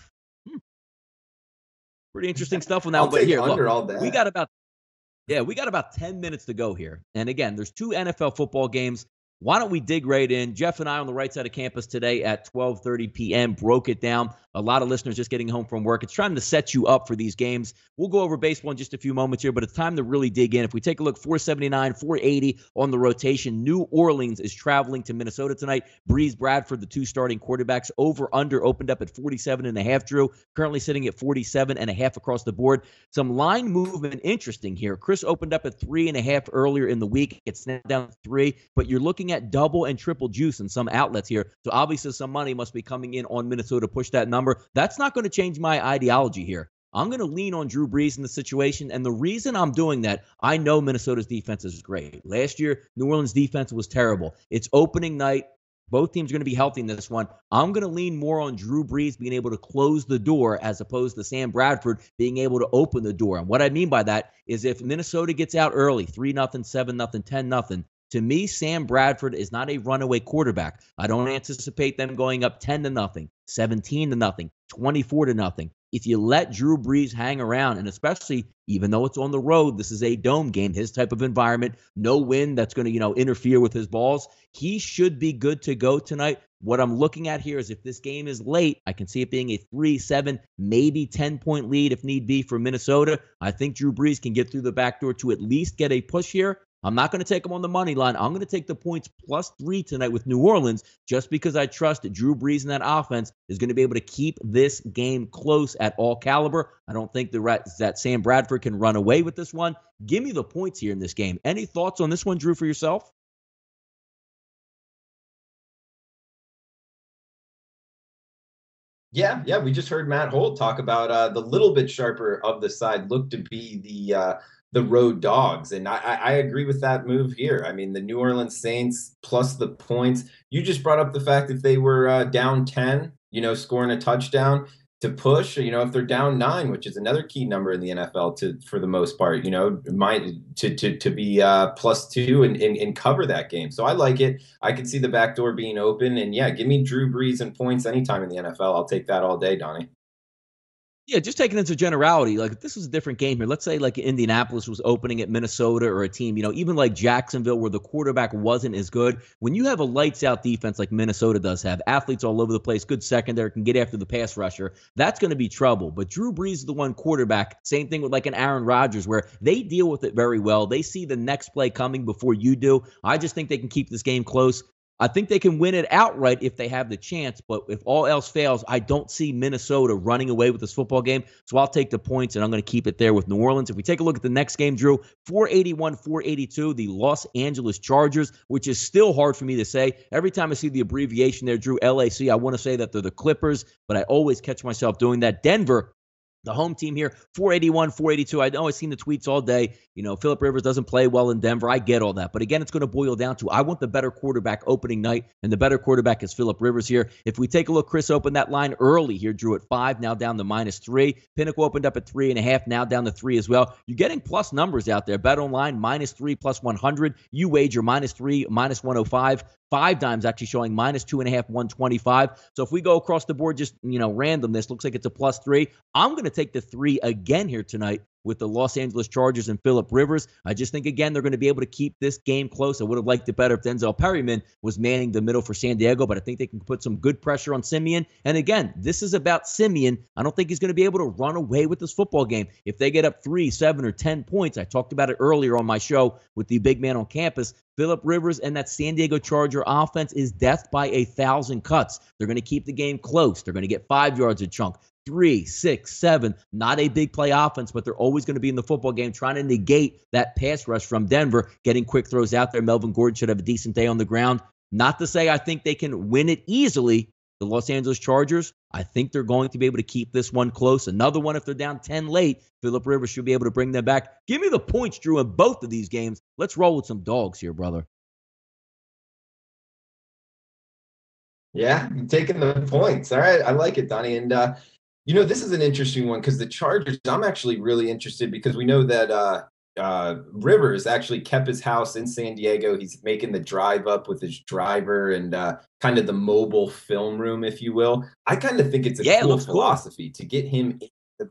Pretty interesting stuff on that one. But here, look, we got about 10 minutes to go here. And again, there's two NFL football games. Why don't we dig right in? Jeff and I on the right side of campus today at 12:30 p.m. broke it down. A lot of listeners just getting home from work. It's trying to set you up for these games. We'll go over baseball in just a few moments here, but it's time to really dig in. If we take a look, 479, 480 on the rotation. New Orleans is traveling to Minnesota tonight. Breeze Bradford, the two starting quarterbacks. Over-under opened up at 47.5, Drew. Currently sitting at 47.5 across the board. Some line movement interesting here. Chris opened up at 3.5 earlier in the week. It's now down to 3, but you're looking at double and triple juice in some outlets here. So obviously some money must be coming in on Minnesota to push that number. That's not going to change my ideology here. I'm going to lean on Drew Brees in the situation. And the reason I'm doing that, I know Minnesota's defense is great. Last year, New Orleans' defense was terrible. It's opening night. Both teams are going to be healthy in this one. I'm going to lean more on Drew Brees being able to close the door as opposed to Sam Bradford being able to open the door. And what I mean by that is if Minnesota gets out early, 3-0, 7-0, 10-0, to me, Sam Bradford is not a runaway quarterback. I don't anticipate them going up 10-0, 17-0, 24-0. If you let Drew Brees hang around, and especially even though it's on the road, this is a dome game, his type of environment, no wind that's going to, interfere with his balls, he should be good to go tonight. What I'm looking at here is if this game is late, I can see it being a 3-7, maybe 10-point lead if need be for Minnesota. I think Drew Brees can get through the back door to at least get a push here. I'm not going to take them on the money line. I'm going to take the points +3 tonight with New Orleans just because I trust that Drew Brees and that offense is going to be able to keep this game close at all caliber. I don't think that Sam Bradford can run away with this one. Give me the points here in this game. Any thoughts on this one, Drew, for yourself? Yeah. We just heard Matt Holt talk about the little bit sharper of the side look to be the road dogs. And I agree with that move here. I mean, the New Orleans Saints plus the points. You just brought up the fact if they were down 10, scoring a touchdown, to push, if they're down 9, which is another key number in the NFL for the most part, to be +2 and cover that game. So I like it. I can see the back door being open, and yeah, give me Drew Brees and points anytime in the NFL. I'll take that all day, Donnie. Yeah, just taking into generality, like if this was a different game here, let's say like Indianapolis was opening at Minnesota or a team, even like Jacksonville where the quarterback wasn't as good. When you have a lights out defense like Minnesota does have, athletes all over the place, good secondary, can get after the pass rusher, that's going to be trouble. But Drew Brees is the one quarterback. Same thing with like an Aaron Rodgers where they deal with it very well. They see the next play coming before you do. I just think they can keep this game close. I think they can win it outright if they have the chance, but if all else fails, I don't see Minnesota running away with this football game, so I'll take the points, and I'm going to keep it there with New Orleans. If we take a look at the next game, Drew, 481-482, the Los Angeles Chargers, which is still hard for me to say. Every time I see the abbreviation there, Drew, LAC, I want to say that they're the Clippers, but I always catch myself doing that. Denver, the home team here, 481-482. I know I've seen the tweets all day. Phillip Rivers doesn't play well in Denver. I get all that. But again, it's going to boil down to I want the better quarterback opening night, and the better quarterback is Phillip Rivers here. If we take a look, Chris opened that line early here, Drew, at 5, now down to -3. Pinnacle opened up at 3.5, now down to 3 as well. You're getting plus numbers out there. Bet online, -3, +100. You wager -3, -105. 5 dimes actually showing -2.5, 125. So if we go across the board, just, randomness, looks like it's a +3. I'm going to take the 3 again here tonight with the Los Angeles Chargers and Phillip Rivers. I just think, again, they're going to be able to keep this game close. I would have liked it better if Denzel Perryman was manning the middle for San Diego, but I think they can put some good pressure on Simeon. And again, this is about Simeon. I don't think he's going to be able to run away with this football game. If they get up 3, 7, or 10 points, I talked about it earlier on my show with the big man on campus, Phillip Rivers and that San Diego Charger offense is death by 1,000 cuts. They're going to keep the game close. They're going to get 5 yards a chunk. 3, 6, 7, not a big play offense, but they're always going to be in the football game trying to negate that pass rush from Denver, getting quick throws out there. Melvin Gordon should have a decent day on the ground. Not to say I think they can win it easily. The Los Angeles Chargers, I think they're going to be able to keep this one close. Another one, if they're down 10 late, Phillip Rivers should be able to bring them back. Give me the points, Drew, in both of these games. Let's roll with some dogs here, brother. Yeah, I'm taking the points. All right, I like it, Donnie. And this is an interesting one because the Chargers, I'm actually really interested because we know that Rivers actually kept his house in San Diego. He's making the drive up with his driver and kind of the mobile film room, if you will. I kind of think it's a cool philosophy to get him in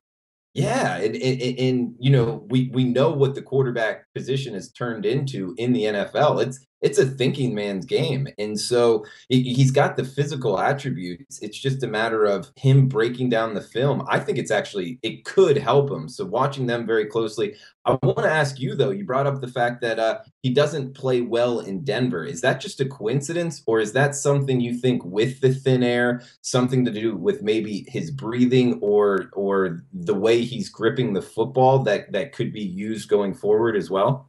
the, and we know what the quarterback position has turned into in the NFL. It's a thinking man's game. And so he's got the physical attributes. It's just a matter of him breaking down the film. I think it could help him. So watching them very closely. I want to ask you, though, you brought up the fact that he doesn't play well in Denver. Is that just a coincidence, or is that something you think with the thin air, something to do with maybe his breathing or the way he's gripping the football that could be used going forward as well?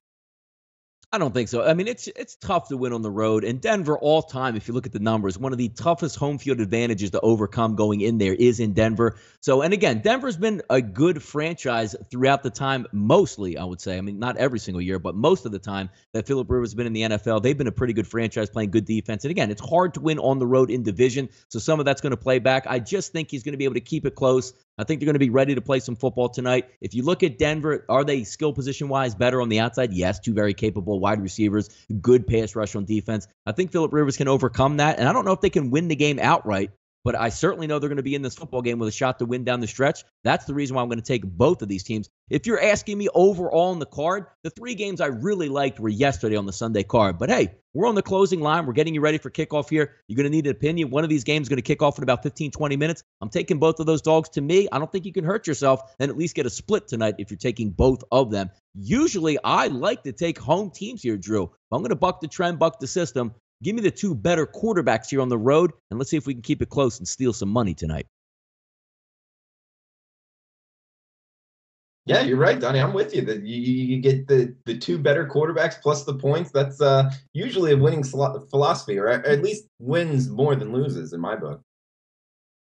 I don't think so. I mean, it's tough to win on the road. And Denver all time, if you look at the numbers, one of the toughest home field advantages to overcome going in there is in Denver. So, and again, Denver's been a good franchise throughout the time, mostly, I would say. I mean, not every single year, but most of the time that Phillip Rivers has been in the NFL, they've been a pretty good franchise playing good defense. And again, it's hard to win on the road in division, so some of that's going to play back. I just think he's going to be able to keep it close. I think they're going to be ready to play some football tonight. If you look at Denver, are they skill position-wise better on the outside? Yes, 2 very capable wide receivers, good pass rush on defense. I think Phillip Rivers can overcome that, and I don't know if they can win the game outright, but I certainly know they're going to be in this football game with a shot to win down the stretch. That's the reason why I'm going to take both of these teams. If you're asking me overall on the card, the 3 games I really liked were yesterday on the Sunday card. But hey, we're on the closing line. We're getting you ready for kickoff here. You're going to need an opinion. One of these games is going to kick off in about 15, 20 minutes. I'm taking both of those dogs. To me, I don't think you can hurt yourself and at least get a split tonight if you're taking both of them. Usually, I like to take home teams here, Drew. I'm going to buck the trend, buck the system. Give me the 2 better quarterbacks here on the road, and let's see if we can keep it close and steal some money tonight. Yeah, you're right, Donnie. I'm with you. That you get the 2 better quarterbacks plus the points. That's usually a winning philosophy, or at least wins more than loses in my book.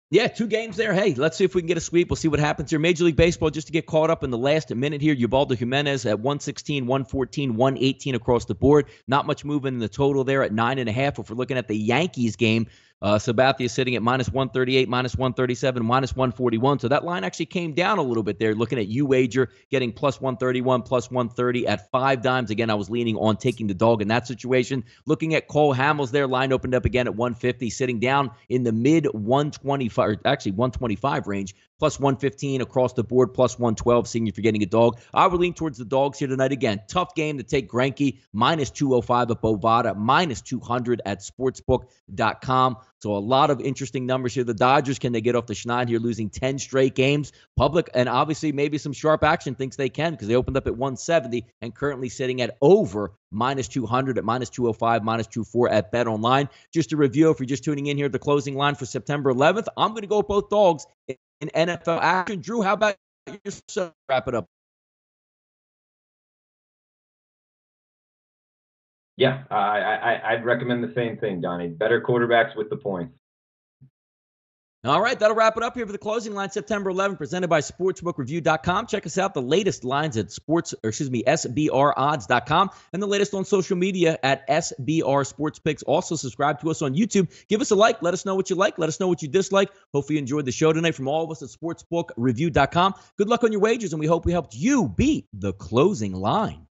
Yeah, 2 games there. Hey, let's see if we can get a sweep. We'll see what happens here. Major League Baseball, just to get caught up in the last minute here, Ubaldo Jimenez at 116, 114, 118 across the board. Not much movement in the total there at 9.5. If we're looking at the Yankees game, Sabathia sitting at minus 138, minus 137, minus 141. So that line actually came down a little bit there. Looking at UWager getting plus 131, plus 130 at 5 dimes. Again, I was leaning on taking the dog in that situation. Looking at Cole Hamels there, line opened up again at 150, sitting down in the mid 125, or actually 125 range. Plus 115 across the board, plus 112, seeing if you're getting a dog. I would lean towards the dogs here tonight. Again, tough game to take Greinke, minus 205 at Bovada, minus 200 at sportsbook.com. So a lot of interesting numbers here. The Dodgers, can they get off the schneid here, losing 10 straight games? Public, and obviously maybe some sharp action thinks they can, because they opened up at 170 and currently sitting at over minus 200 at minus 205, minus 24 at Bet Online. Just a review, if you're just tuning in here, the closing line for September 11th, I'm going to go with both dogs in NFL action. Drew, how about yourself? Wrap it up. Yeah, I'd recommend the same thing, Donnie. Better quarterbacks with the points. All right, that'll wrap it up here for the closing line, September 11th, presented by SportsbookReview.com. Check us out, the latest lines at SBROdds.com, and the latest on social media at SBR Sports Picks. Also, subscribe to us on YouTube. Give us a like. Let us know what you like. Let us know what you dislike. Hopefully you enjoyed the show tonight. From all of us at SportsbookReview.com, good luck on your wagers, and we hope we helped you beat the closing line.